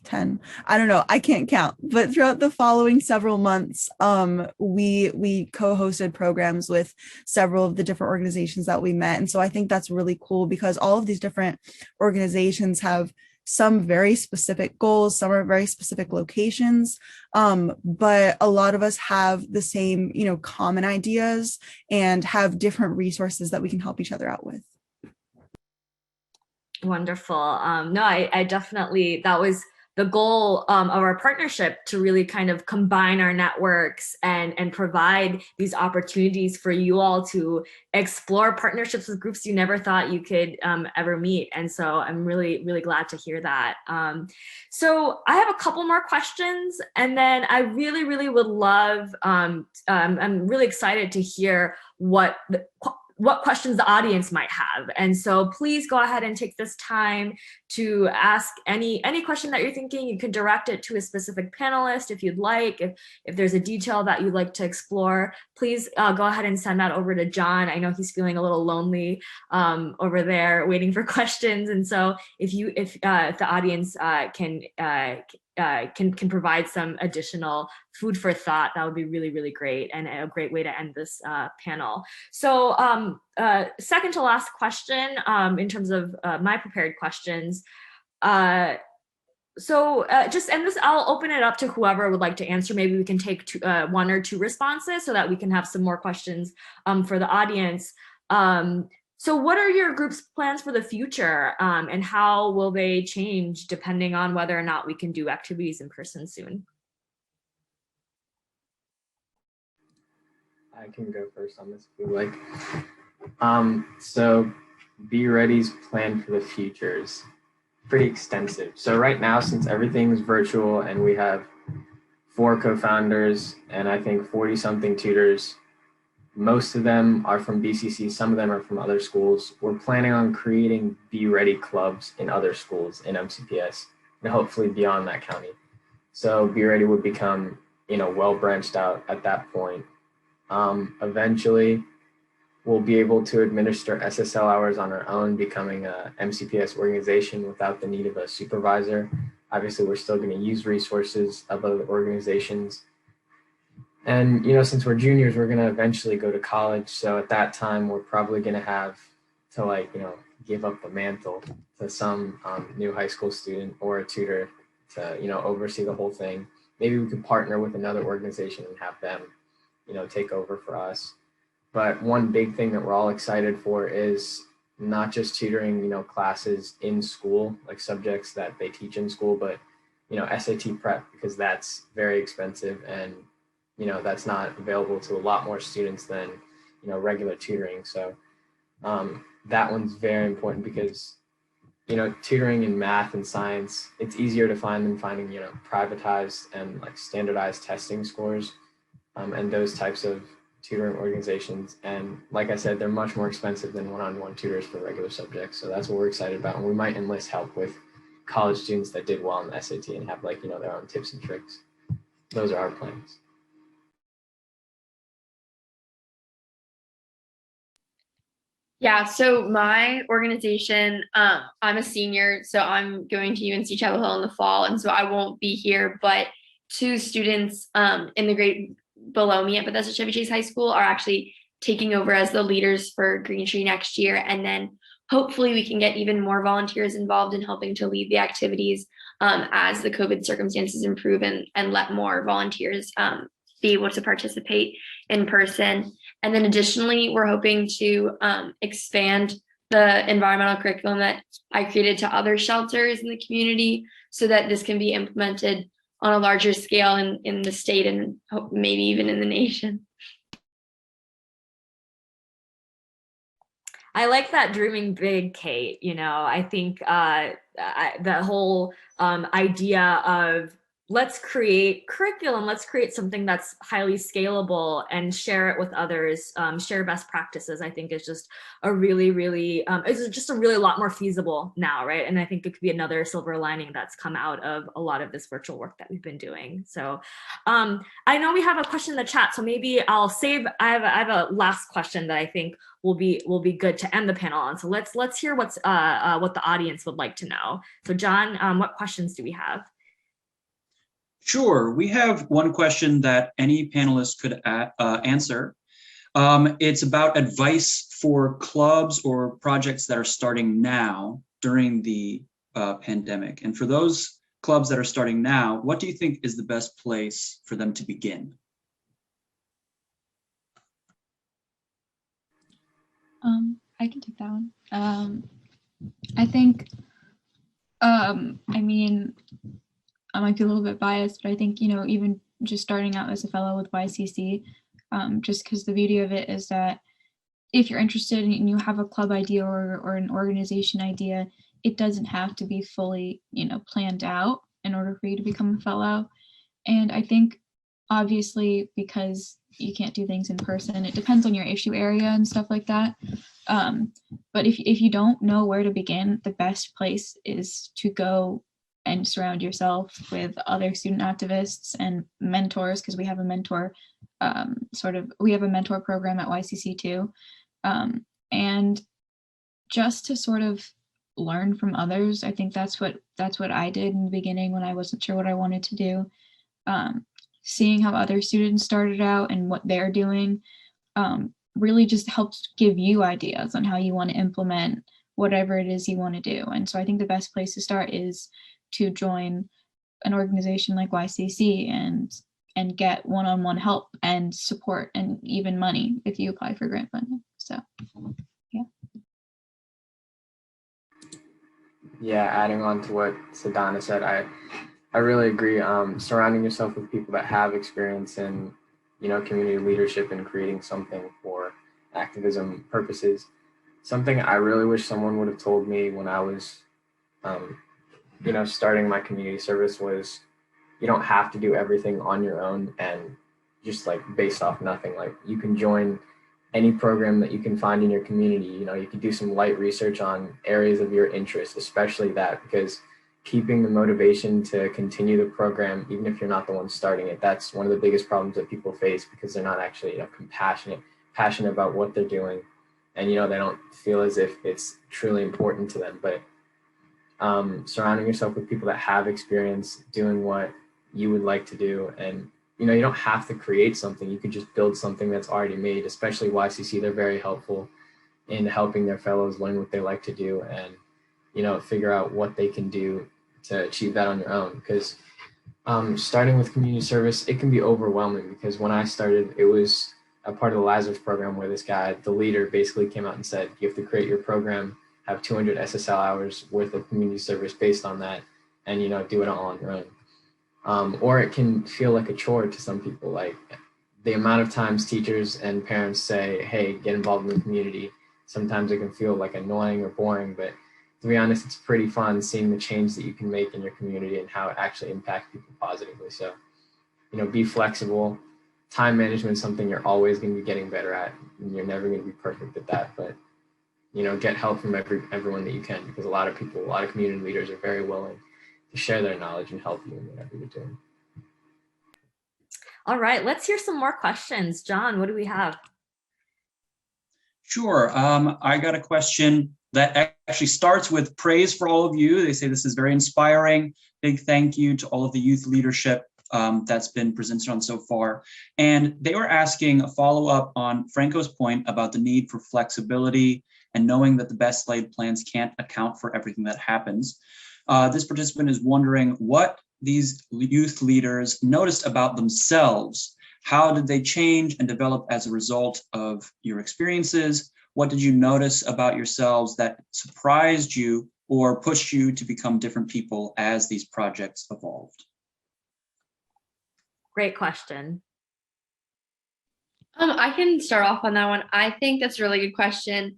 10, I don't know, I can't count, but throughout the following several months, we co-hosted programs with several of the different organizations that we met. And so I think that's really cool, because all of these different organizations have some very specific goals, some are very specific locations, but a lot of us have the same, common ideas and have different resources that we can help each other out with. Wonderful. No, I definitely, that was the goal of our partnership, to really kind of combine our networks and provide these opportunities for you all to explore partnerships with groups you never thought you could ever meet. And so I'm really, really glad to hear that. So I have a couple more questions, and then I really, really would love, I'm really excited to hear what questions the audience might have. And so please go ahead and take this time to ask any question that you're thinking. You can direct it to a specific panelist if you'd like. If there's a detail that you'd like to explore, please go ahead and send that over to John. I know he's feeling a little lonely over there waiting for questions. And so if the audience can provide some additional food for thought, that would be really, really great, and a great way to end this panel. So second to last question in terms of my prepared questions. Just, and this, I'll open it up to whoever would like to answer. Maybe we can take one or two responses so that we can have some more questions for the audience. So what are your group's plans for the future, and how will they change depending on whether or not we can do activities in person soon? I can go first on this if you like. So Be Ready's plan for the future is pretty extensive. So right now, since everything is virtual and we have 4 co-founders and I think 40 something tutors, most of them are from BCC, some of them are from other schools. We're planning on creating Be Ready clubs in other schools in MCPS and hopefully beyond that county. So Be Ready would become, well branched out at that point. Eventually, we'll be able to administer SSL hours on our own, becoming a MCPS organization without the need of a supervisor. Obviously, we're still going to use resources of other organizations. And, since we're juniors, we're going to eventually go to college. So at that time, we're probably going to have to give up the mantle to some new high school student or a tutor to, oversee the whole thing. Maybe we could partner with another organization and have them, take over for us. But one big thing that we're all excited for is not just tutoring, classes in school, like subjects that they teach in school, but, SAT prep, because that's very expensive and, that's not available to a lot more students than, regular tutoring. So that one's very important because, tutoring in math and science, it's easier to find than finding, privatized and like standardized testing scores and those types of tutoring organizations. And like I said, they're much more expensive than one-on-one tutors for regular subjects. So that's what we're excited about. And we might enlist help with college students that did well in the SAT and have their own tips and tricks. Those are our plans. Yeah, so my organization, I'm a senior, so I'm going to UNC Chapel Hill in the fall, and so I won't be here, but 2 students in the grade below me at Bethesda Chevy Chase High School are actually taking over as the leaders for Green Tree next year, and then hopefully we can get even more volunteers involved in helping to lead the activities as the COVID circumstances improve and let more volunteers be able to participate in person. And then additionally, we're hoping to expand the environmental curriculum that I created to other shelters in the community so that this can be implemented on a larger scale in the state and maybe even in the nation. I like that dreaming big, Kate. I think the whole idea of let's create curriculum, let's create something that's highly scalable and share it with others, share best practices, I think is just a really, really, it's just a really lot more feasible now, right? And I think it could be another silver lining that's come out of a lot of this virtual work that we've been doing. So I know we have a question in the chat, so maybe I'll save, I have a last question that I think will be good to end the panel on. So let's hear what the audience would like to know. So John, what questions do we have? Sure, we have one question that any panelist could answer. It's about advice for clubs or projects that are starting now during the pandemic. And for those clubs that are starting now, what do you think is the best place for them to begin? I can take that one. I think, I mean, I might be a little bit biased, but I think, even just starting out as a fellow with YCC, just because the beauty of it is that if you're interested and you have a club idea or an organization idea, it doesn't have to be fully, planned out in order for you to become a fellow. And I think, obviously, because you can't do things in person, it depends on your issue area and stuff like that. But if you don't know where to begin, the best place is to go and surround yourself with other student activists and mentors, because we have a mentor we have a mentor program at YCC too. And just to sort of learn from others. I think that's what I did in the beginning when I wasn't sure what I wanted to do. Seeing how other students started out and what they're doing really just helps give you ideas on how you want to implement whatever it is you want to do. And so I think the best place to start is to join an organization like YCC and get one-on-one help and support and even money if you apply for grant funding. So yeah. Yeah, adding on to what Sadhana said, I really agree. Surrounding yourself with people that have experience in, community leadership and creating something for activism purposes. Something I really wish someone would have told me when I was, starting my community service was, you don't have to do everything on your own and just like based off nothing. Like you can join any program that you can find in your community. You could do some light research on areas of your interest, especially that, because keeping the motivation to continue the program, even if you're not the one starting it, that's one of the biggest problems that people face because they're not actually passionate about what they're doing. And, they don't feel as if it's truly important to them. But surrounding yourself with people that have experience doing what you would like to do. And, you don't have to create something. You could just build something that's already made, especially YCC. They're very helpful in helping their fellows learn what they like to do and, figure out what they can do to achieve that on your own. Because starting with community service, it can be overwhelming because when I started, it was a part of the Lazarus program where this guy, the leader, basically came out and said, you have to create your program, have 200 SSL hours worth of community service based on that, and, do it all on your own. Or it can feel like a chore to some people. Like the amount of times teachers and parents say, hey, get involved in the community. Sometimes it can feel like annoying or boring, but to be honest, it's pretty fun seeing the change that you can make in your community and how it actually impacts people positively. So, be flexible. Time management is something you're always going to be getting better at, and you're never going to be perfect at that. But, get help from everyone that you can, because a lot of community leaders are very willing to share their knowledge and help you in whatever you're doing. All right, let's hear some more questions. John, what do we have? Sure. I got a question that actually starts with praise for all of you. They say this is very inspiring. Big thank you to all of the youth leadership that's been presented on so far. And they were asking a follow-up on Franco's point about the need for flexibility and knowing that the best laid plans can't account for everything that happens. This participant is wondering what these youth leaders noticed about themselves. How did they change and develop as a result of your experiences? What did you notice about yourselves that surprised you or pushed you to become different people as these projects evolved? Great question. I can start off on that one. I think that's a really good question.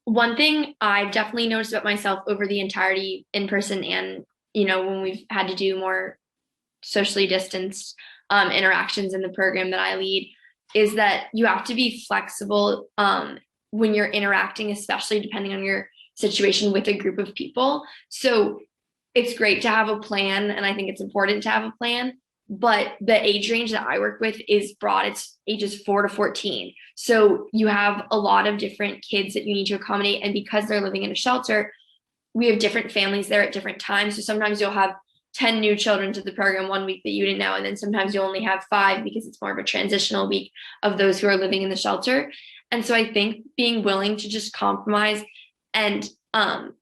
One thing I definitely noticed about myself over the entirety in person and, when we've had to do more socially distanced interactions in the program that I lead, is that you have to be flexible when you're interacting, especially depending on your situation with a group of people. So it's great to have a plan, and I think it's important to have a plan, but the age range that I work with is broad. It's ages 4 to 14. So you have a lot of different kids that you need to accommodate, and because they're living in a shelter, we have different families there at different times. So sometimes you'll have 10 new children to the program one week that you didn't know, and then sometimes you only have 5 because it's more of a transitional week of those who are living in the shelter. And so I think being willing to just compromise and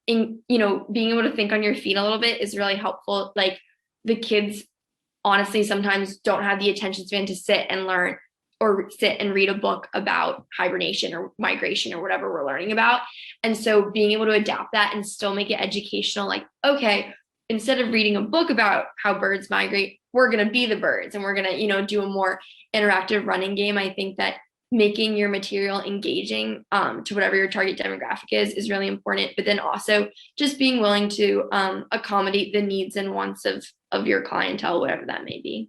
being able to think on your feet a little bit is really helpful. Like, the kids honestly sometimes don't have the attention span to sit and learn or sit and read a book about hibernation or migration or whatever we're learning about. And so being able to adapt that and still make it educational, like, okay, instead of reading a book about how birds migrate, we're going to be the birds, and we're going to, do a more interactive running game. I think that making your material engaging to whatever your target demographic is really important, but then also just being willing to accommodate the needs and wants of your clientele, whatever that may be.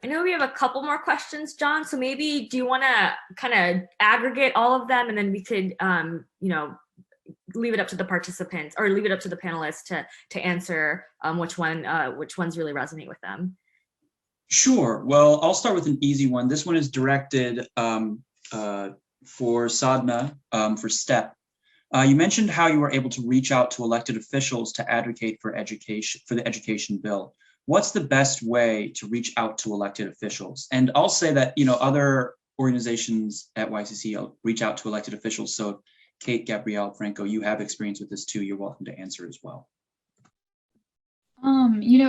I know we have a couple more questions, John, so maybe do you want to kind of aggregate all of them, and then we could leave it up to the participants, or leave it up to the panelists to answer which ones really resonate with them. Sure. Well, I'll start with an easy one. This one is directed for Sadhna for STEP. You mentioned how you were able to reach out to elected officials to advocate for the education bill. What's the best way to reach out to elected officials? And I'll say that, other organizations at YCC reach out to elected officials. So Kate, Gabrielle, Franco, you have experience with this too. You're welcome to answer as well.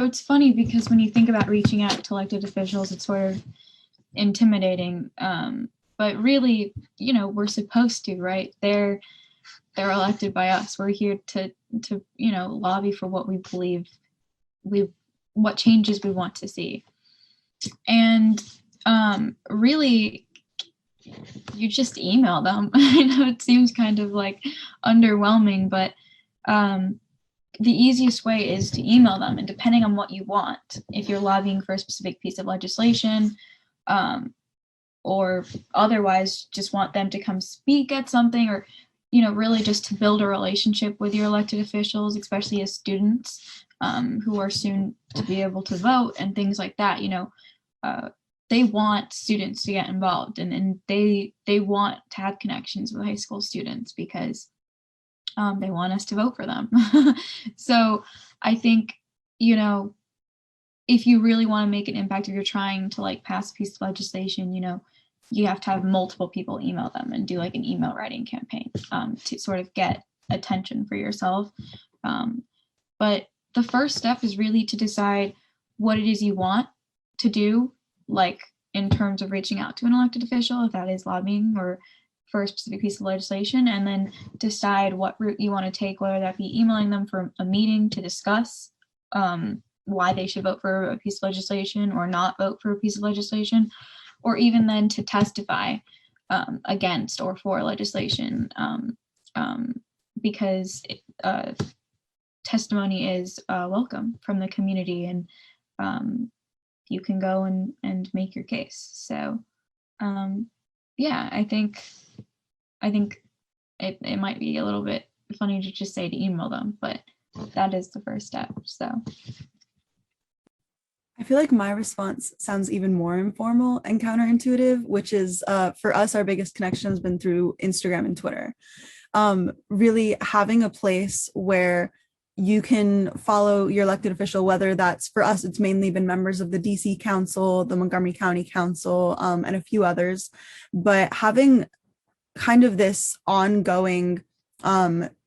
It's funny because when you think about reaching out to elected officials, it's sort of intimidating. But really, we're supposed to, right? They're elected by us. We're here to lobby for what we believe what changes we want to see. And really, you just email them. I know it seems kind of like underwhelming, but the easiest way is to email them. And depending on what you want, if you're lobbying for a specific piece of legislation, or otherwise just want them to come speak at something, or really just to build a relationship with your elected officials, especially as students who are soon to be able to vote and things like that. They want students to get involved, and they want to have connections with high school students because they want us to vote for them. So I think, if you really want to make an impact, if you're trying to pass a piece of legislation, you have to have multiple people email them and do like an email writing campaign to sort of get attention for yourself. But the first step is really to decide what it is you want to do, like in terms of reaching out to an elected official, if that is lobbying or for a specific piece of legislation, and then decide what route you want to take, whether that be emailing them for a meeting to discuss why they should vote for a piece of legislation or not vote for a piece of legislation, or even then to testify against or for legislation, because testimony is welcome from the community, and you can go and make your case. So yeah, I think it might be a little bit funny to just say to email them, but that is the first step. So I feel like my response sounds even more informal and counterintuitive, which is for us, our biggest connection has been through Instagram and Twitter. Really having a place where you can follow your elected official, whether that's, for us, it's mainly been members of the DC Council, the Montgomery County Council, and a few others, but having kind of this ongoing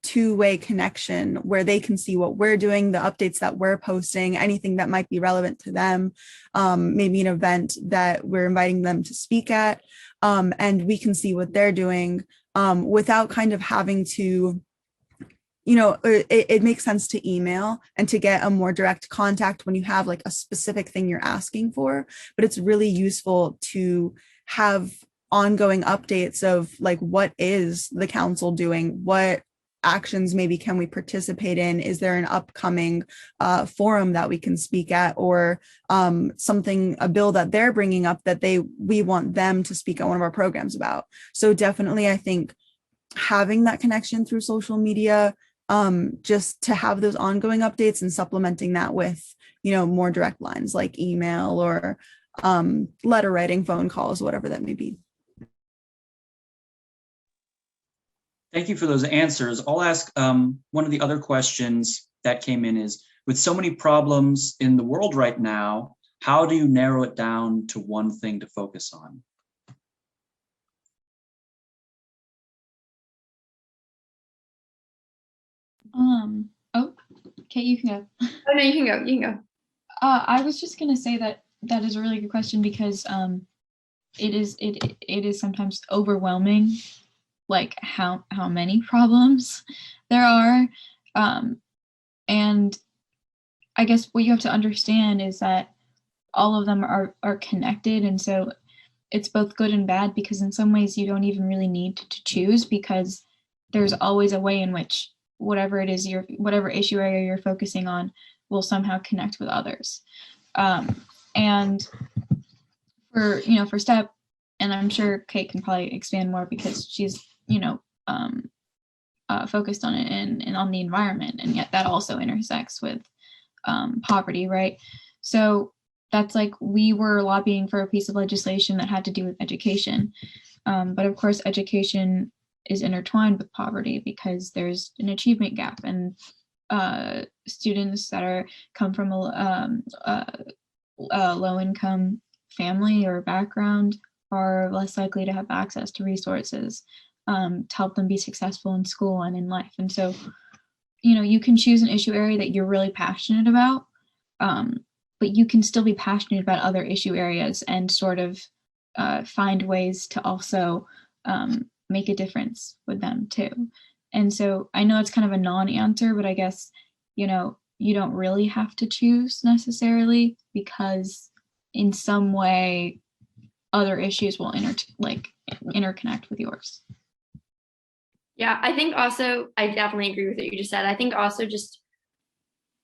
two-way connection where they can see what we're doing, the updates that we're posting, anything that might be relevant to them, maybe an event that we're inviting them to speak at, and we can see what they're doing without kind of having to, it makes sense to email and to get a more direct contact when you have like a specific thing you're asking for, but it's really useful to have ongoing updates of like, what is the council doing? What actions maybe can we participate in? Is there an upcoming forum that we can speak at, or a bill that they're bringing up that we want them to speak at one of our programs about? So definitely, I think having that connection through social media, just to have those ongoing updates and supplementing that with, more direct lines like email or letter writing, phone calls, whatever that may be. Thank you for those answers. I'll ask one of the other questions that came in is, with so many problems in the world right now, how do you narrow it down to one thing to focus on? Oh, Kate, you can go. Oh, no, you can go. You can go. I was just gonna say that is a really good question, because it is sometimes overwhelming, like how many problems there are, and I guess what you have to understand is that all of them are connected, and so it's both good and bad, because in some ways you don't even really need to choose, because there's always a way in which whatever it is whatever issue area you're focusing on will somehow connect with others. And for STEP, and I'm sure Kate can probably expand more because she's focused on it and on the environment, and yet that also intersects with poverty, right? So that's like, we were lobbying for a piece of legislation that had to do with education, but of course education is intertwined with poverty, because there's an achievement gap, and students that come from a low-income family or background are less likely to have access to resources to help them be successful in school and in life. And so, you can choose an issue area that you're really passionate about, but you can still be passionate about other issue areas and sort of find ways to also make a difference with them too. And so I know it's kind of a non-answer, but I guess, you don't really have to choose necessarily, because in some way other issues will interconnect with yours. Yeah, I think also, I definitely agree with what you just said. I think also just,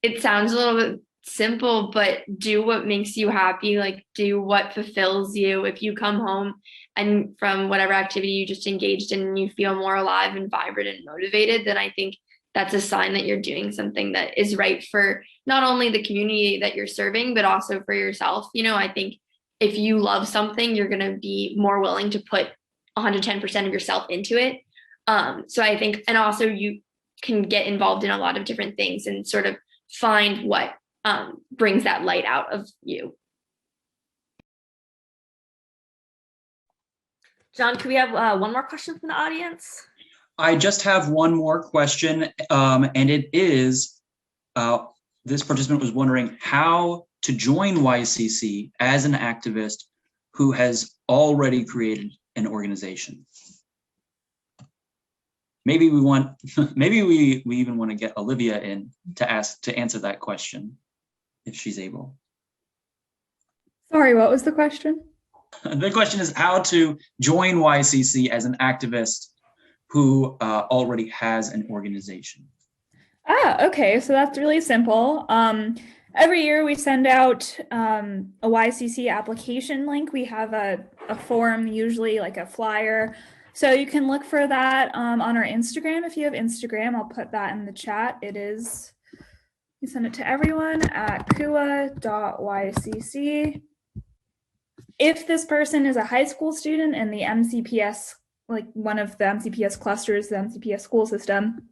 it sounds a little bit simple, but do what makes you happy, like do what fulfills you. If you come home and from whatever activity you just engaged in, you feel more alive and vibrant and motivated, then I think that's a sign that you're doing something that is right for not only the community that you're serving, but also for yourself. I think if you love something, you're going to be more willing to put 110% of yourself into it. So I think, and also you can get involved in a lot of different things and sort of find what brings that light out of you. John, can we have one more question from the audience? I just have one more question, and it is, this participant was wondering how to join YCC as an activist who has already created an organization. Maybe we even want to get Olivia in to answer that question, if she's able. Sorry, what was the question? The question is how to join YCC as an activist who already has an organization. Okay, so that's really simple. Every year we send out a YCC application link. We have a form, usually like a flyer. So you can look for that on our Instagram. If you have Instagram, I'll put that in the chat. It is, you send it to everyone at kua.ycc. If this person is a high school student in the MCPS, like one of the MCPS clusters, the MCPS school system,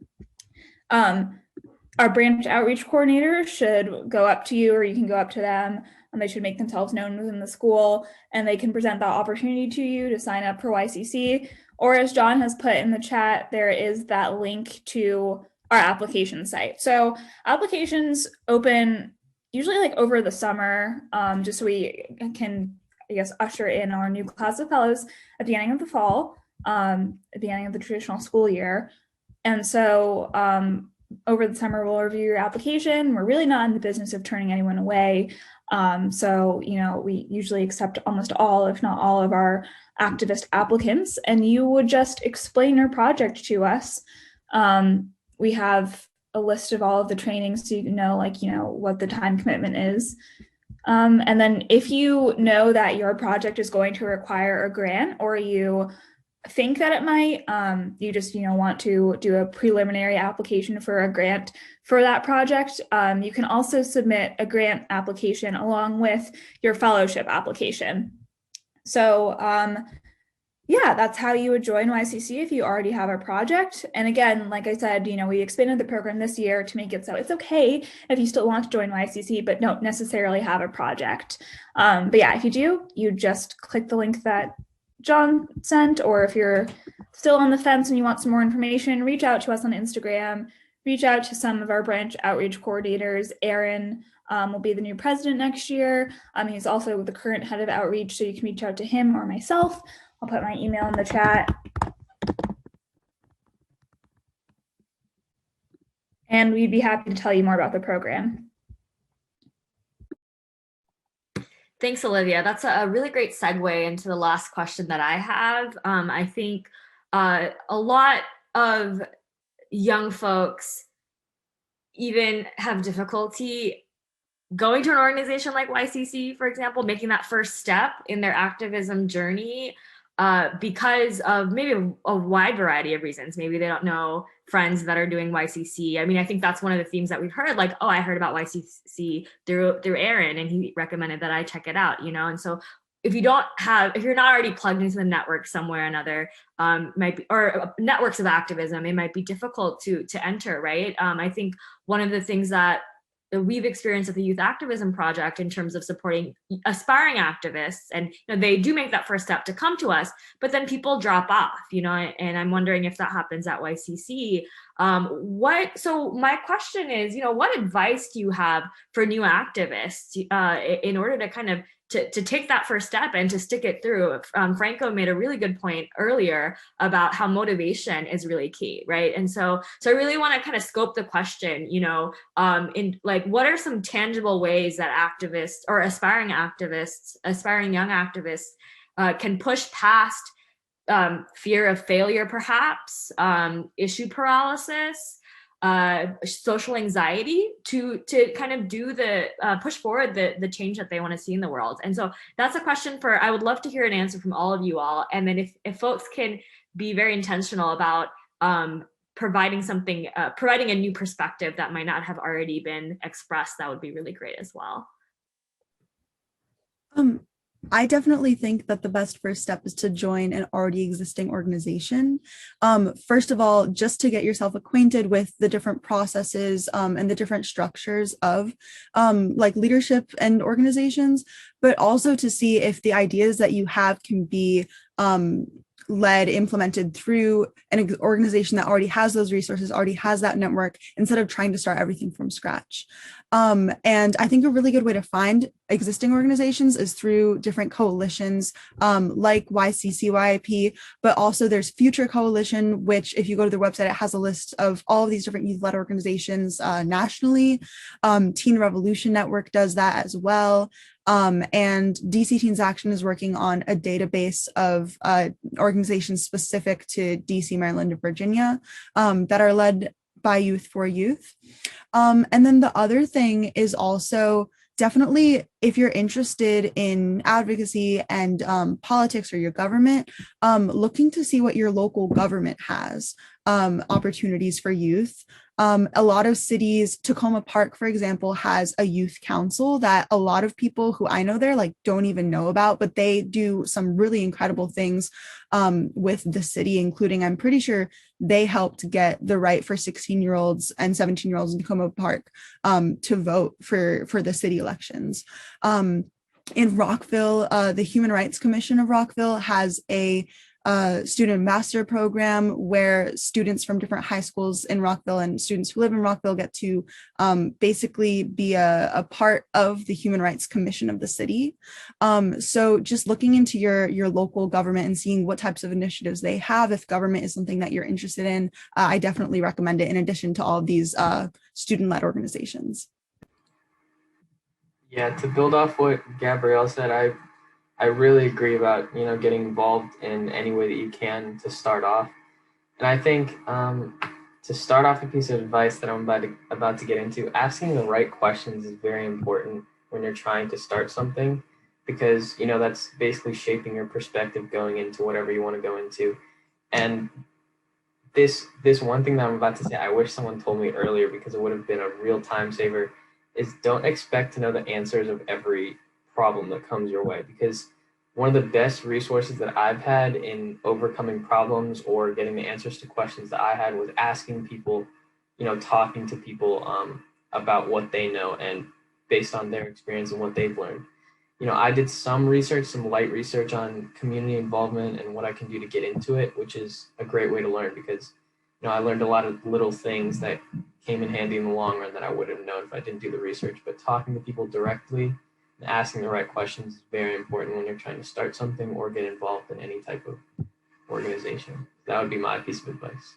our branch outreach coordinator should go up to you, or you can go up to them, and they should make themselves known within the school, and they can present that opportunity to you to sign up for YCC. Or as John has put in the chat, there is that link to our application site. So applications open usually like over the summer, just so we can, I guess, usher in our new class of fellows at the beginning of the fall, at the beginning of the traditional school year. And so over the summer, we'll review your application. We're really not in the business of turning anyone away. So, we usually accept almost all, if not all, of our activist applicants, and you would just explain your project to us. we have a list of all of the trainings so you know, like, you know, what the time commitment is. And then if you know that your project is going to require a grant, or you think that it might, you just, you know, want to do a preliminary application for a grant for that project, you can also submit a grant application along with your fellowship application. So yeah, that's how you would join YCC if you already have a project. And again, like I said, you know, we expanded the program this year to make it so it's okay if you still want to join YCC, but don't necessarily have a project. But yeah, if you do, you just click the link that John sent, or if you're still on the fence and you want some more information, reach out to us on Instagram, reach out to some of our branch outreach coordinators. Aaron will be the new president next year. He's also the current head of outreach, so you can reach out to him or myself. I'll put my email in the chat. And we'd be happy to tell you more about the program. Thanks, Olivia. That's a really great segue into the last question that I have. I think a lot of young folks even have difficulty going to an organization like YCC, for example, making that first step in their activism journey because of maybe a wide variety of reasons. Maybe they don't know friends that are doing YCC. I mean, I think that's one of the themes that we've heard, like, oh, I heard about YCC through Aaron and he recommended that I check it out, you know? And so if you're not already plugged into the network somewhere or another, might be, or networks of activism, it might be difficult to enter, right? I think one of the things that we've experienced at the Youth Activism Project in terms of supporting aspiring activists, and you know, they do make that first step to come to us, but then people drop off, you know, and I'm wondering if that happens at YCC. So my question is, you know, what advice do you have for new activists in order to kind of to take that first step and to stick it through? Franco made a really good point earlier about how motivation is really key, right? And so I really want to kind of scope the question, you know, in like, what are some tangible ways that activists or aspiring young activists can push past fear of failure, perhaps, issue paralysis, social anxiety to kind of do the push forward the change that they want to see in the world. And so that's a question I would love to hear an answer from all of you all. And then if folks can be very intentional about providing a new perspective that might not have already been expressed, that would be really great as well. I definitely think that the best first step is to join an already existing organization. First of all, just to get yourself acquainted with the different processes and the different structures of like leadership and organizations, but also to see if the ideas that you have can be implemented through an organization that already has those resources, already has that network, instead of trying to start everything from scratch. And I think a really good way to find existing organizations is through different coalitions like YCCYIP, but also there's Future Coalition, which if you go to their website, it has a list of all of these different youth-led organizations nationally. Teen Revolution Network does that as well. And DC Teens Action is working on a database of organizations specific to DC, Maryland, and Virginia that are led by Youth for Youth. And then the other thing is also definitely, if you're interested in advocacy and politics or your government, looking to see what your local government has opportunities for youth. A lot of cities, Tacoma Park, for example, has a youth council that a lot of people who I know there like don't even know about, but they do some really incredible things with the city, including, I'm pretty sure they helped get the right for 16-year-olds and 17-year-olds in Tacoma Park to vote for the city elections. In Rockville, the Human Rights Commission of Rockville has a student ambassador program where students from different high schools in Rockville and students who live in Rockville get to basically be a part of the Human Rights Commission of the city. So just looking into your local government and seeing what types of initiatives they have, if government is something that you're interested in, I definitely recommend it in addition to all of these student-led organizations. Yeah, to build off what Gabrielle said, I really agree about, you know, getting involved in any way that you can to start off. And I think to to start off a piece of advice that I'm about to get into, asking the right questions is very important when you're trying to start something, because that's basically shaping your perspective going into whatever you want to go into. And this one thing that I'm about to say, I wish someone told me earlier because it would have been a real time saver, is don't expect to know the answers of every problem that comes your way, because one of the best resources that I've had in overcoming problems or getting the answers to questions that I had was asking people, talking to people about what they know and based on their experience and what they've learned. I did some research, some light research on community involvement and what I can do to get into it, which is a great way to learn because, I learned a lot of little things that came in handy in the long run that I wouldn't have known if I didn't do the research. But talking to people directly and asking the right questions is very important when you're trying to start something or get involved in any type of organization. That would be my piece of advice.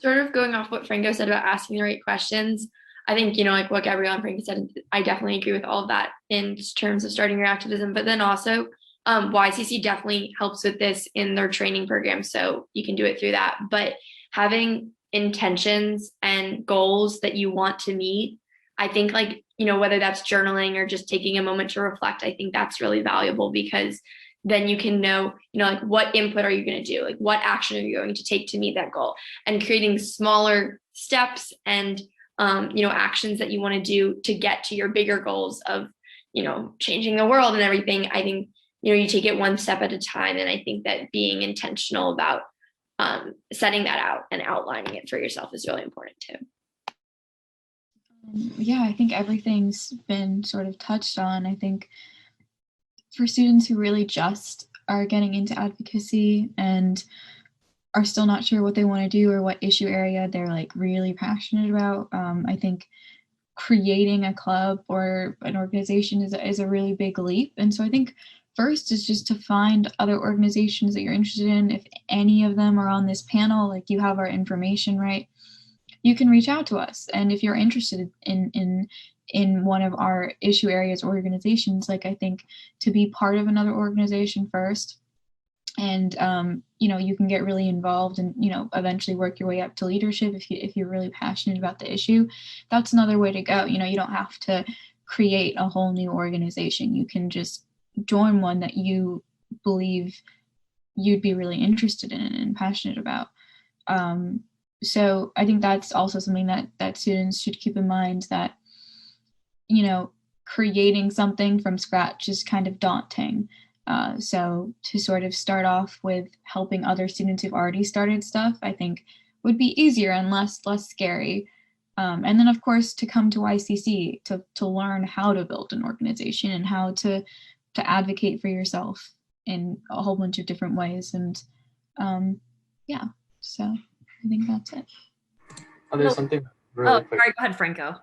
Sort of going off what Franco said about asking the right questions, I think, like what Gabrielle and Franco said, I definitely agree with all of that in terms of starting your activism. But then also, YCC definitely helps with this in their training program. So you can do it through that. But having intentions and goals that you want to meet, I think whether that's journaling or just taking a moment to reflect, I think that's really valuable because then you can know, what input are you going to do? Like what action are you going to take to meet that goal? And creating smaller steps and, actions that you want to do to get to your bigger goals of, changing the world and everything. I think, you take it one step at a time. And I think that being intentional about setting that out and outlining it for yourself is really important too. Yeah, I think everything's been sort of touched on. I think for students who really just are getting into advocacy and are still not sure what they want to do or what issue area they're really passionate about, I think creating a club or an organization is a really big leap. And so I think first is just to find other organizations that you're interested in. If any of them are on this panel, you have our information, right? You can reach out to us. And if you're interested in one of our issue areas or organizations, I think to be part of another organization first, and you can get really involved and eventually work your way up to leadership if you're really passionate about the issue. That's another way to go. You don't have to create a whole new organization. You can just join one that you believe you'd be really interested in and passionate about. So I think that's also something that students should keep in mind, that creating something from scratch is kind of daunting. So to sort of start off with helping other students who've already started stuff, I think would be easier and less scary. And then of course to come to YCC to learn how to build an organization and how to advocate for yourself in a whole bunch of different ways. And so I think that's it. Oh, there's something really quick. Sorry, go ahead, Franco.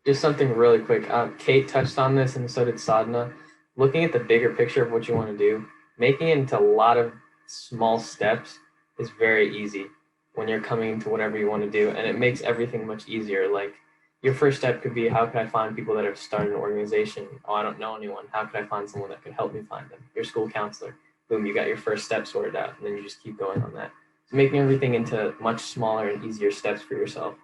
Just something really quick. Kate touched on this and so did Sadhna. Looking at the bigger picture of what you want to do, making it into a lot of small steps is very easy when you're coming into whatever you want to do. And it makes everything much easier. Your first step could be, how can I find people that have started an organization? Oh, I don't know anyone. How can I find someone that could help me find them? Your school counselor. Boom, you got your first step sorted out. And then you just keep going on that. So making everything into much smaller and easier steps for yourself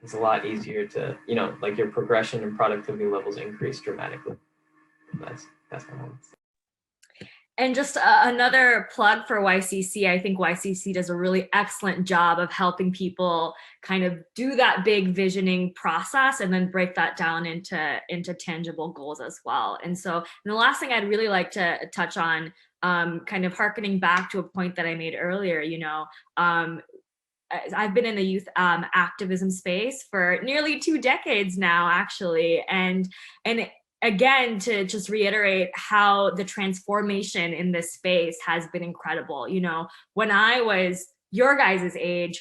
is a lot easier to, your progression and productivity levels increase dramatically. That's my moment. And just another plug for YCC. I think YCC does a really excellent job of helping people kind of do that big visioning process and then break that down into tangible goals as well. And the last thing I'd really like to touch on, kind of hearkening back to a point that I made earlier, I've been in the youth activism space for nearly 2 decades now, actually. And again, to just reiterate how the transformation in this space has been incredible. When I was your guys' age,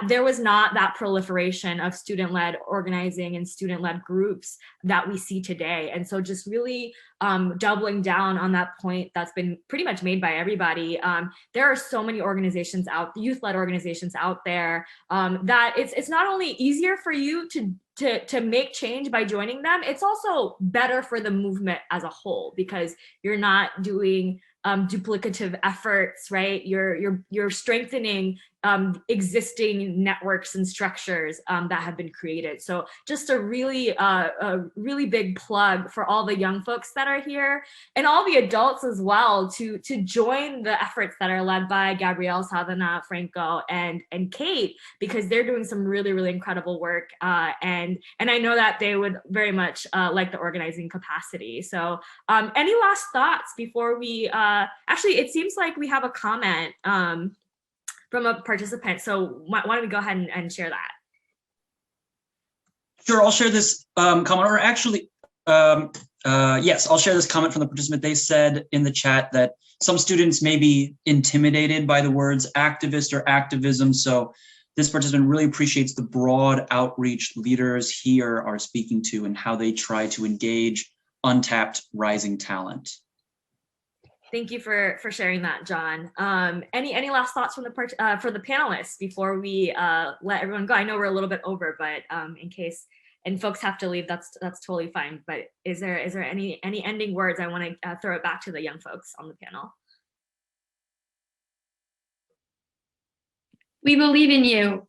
there was not that proliferation of student-led organizing and student-led groups that we see today. And so just really doubling down on that point that's been pretty much made by everybody. There are so many organizations youth-led organizations out there that it's not only easier for you to make change by joining them, it's also better for the movement as a whole because you're not doing duplicative efforts, right? You're strengthening existing networks and structures that have been created. So just a really big plug for all the young folks that are here and all the adults as well to join the efforts that are led by Gabrielle, Sadhana, Franco, and Kate, because they're doing some really incredible work. And I know that they would very much like the organizing capacity. So any last thoughts before we, actually, it seems like we have a comment from a participant. So why don't we go ahead and share that? Sure, I'll share this comment, or actually, yes, I'll share this comment from the participant. They said in the chat that some students may be intimidated by the words activist or activism. So this participant really appreciates the broad outreach leaders here are speaking to and how they try to engage untapped rising talent. Thank you for sharing that, John. Any last thoughts from for the panelists before we let everyone go? I know we're a little bit over, but in case and folks have to leave, that's totally fine. But is there any ending words? I want to throw it back to the young folks on the panel. We believe in you.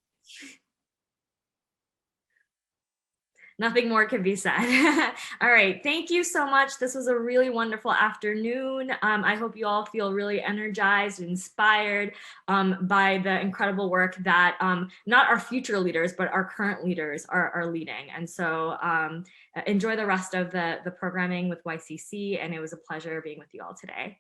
Nothing more can be said. All right, thank you so much. This was a really wonderful afternoon. I hope you all feel really energized and inspired by the incredible work that not our future leaders, but our current leaders are leading. And so enjoy the rest of the programming with YCC, and it was a pleasure being with you all today.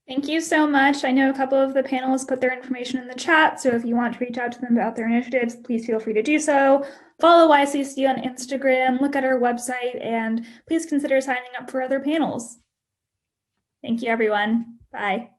Thank you so much. I know a couple of the panelists put their information in the chat, so if you want to reach out to them about their initiatives, please feel free to do so. Follow YCC on Instagram, look at our website, and please consider signing up for other panels. Thank you, everyone. Bye.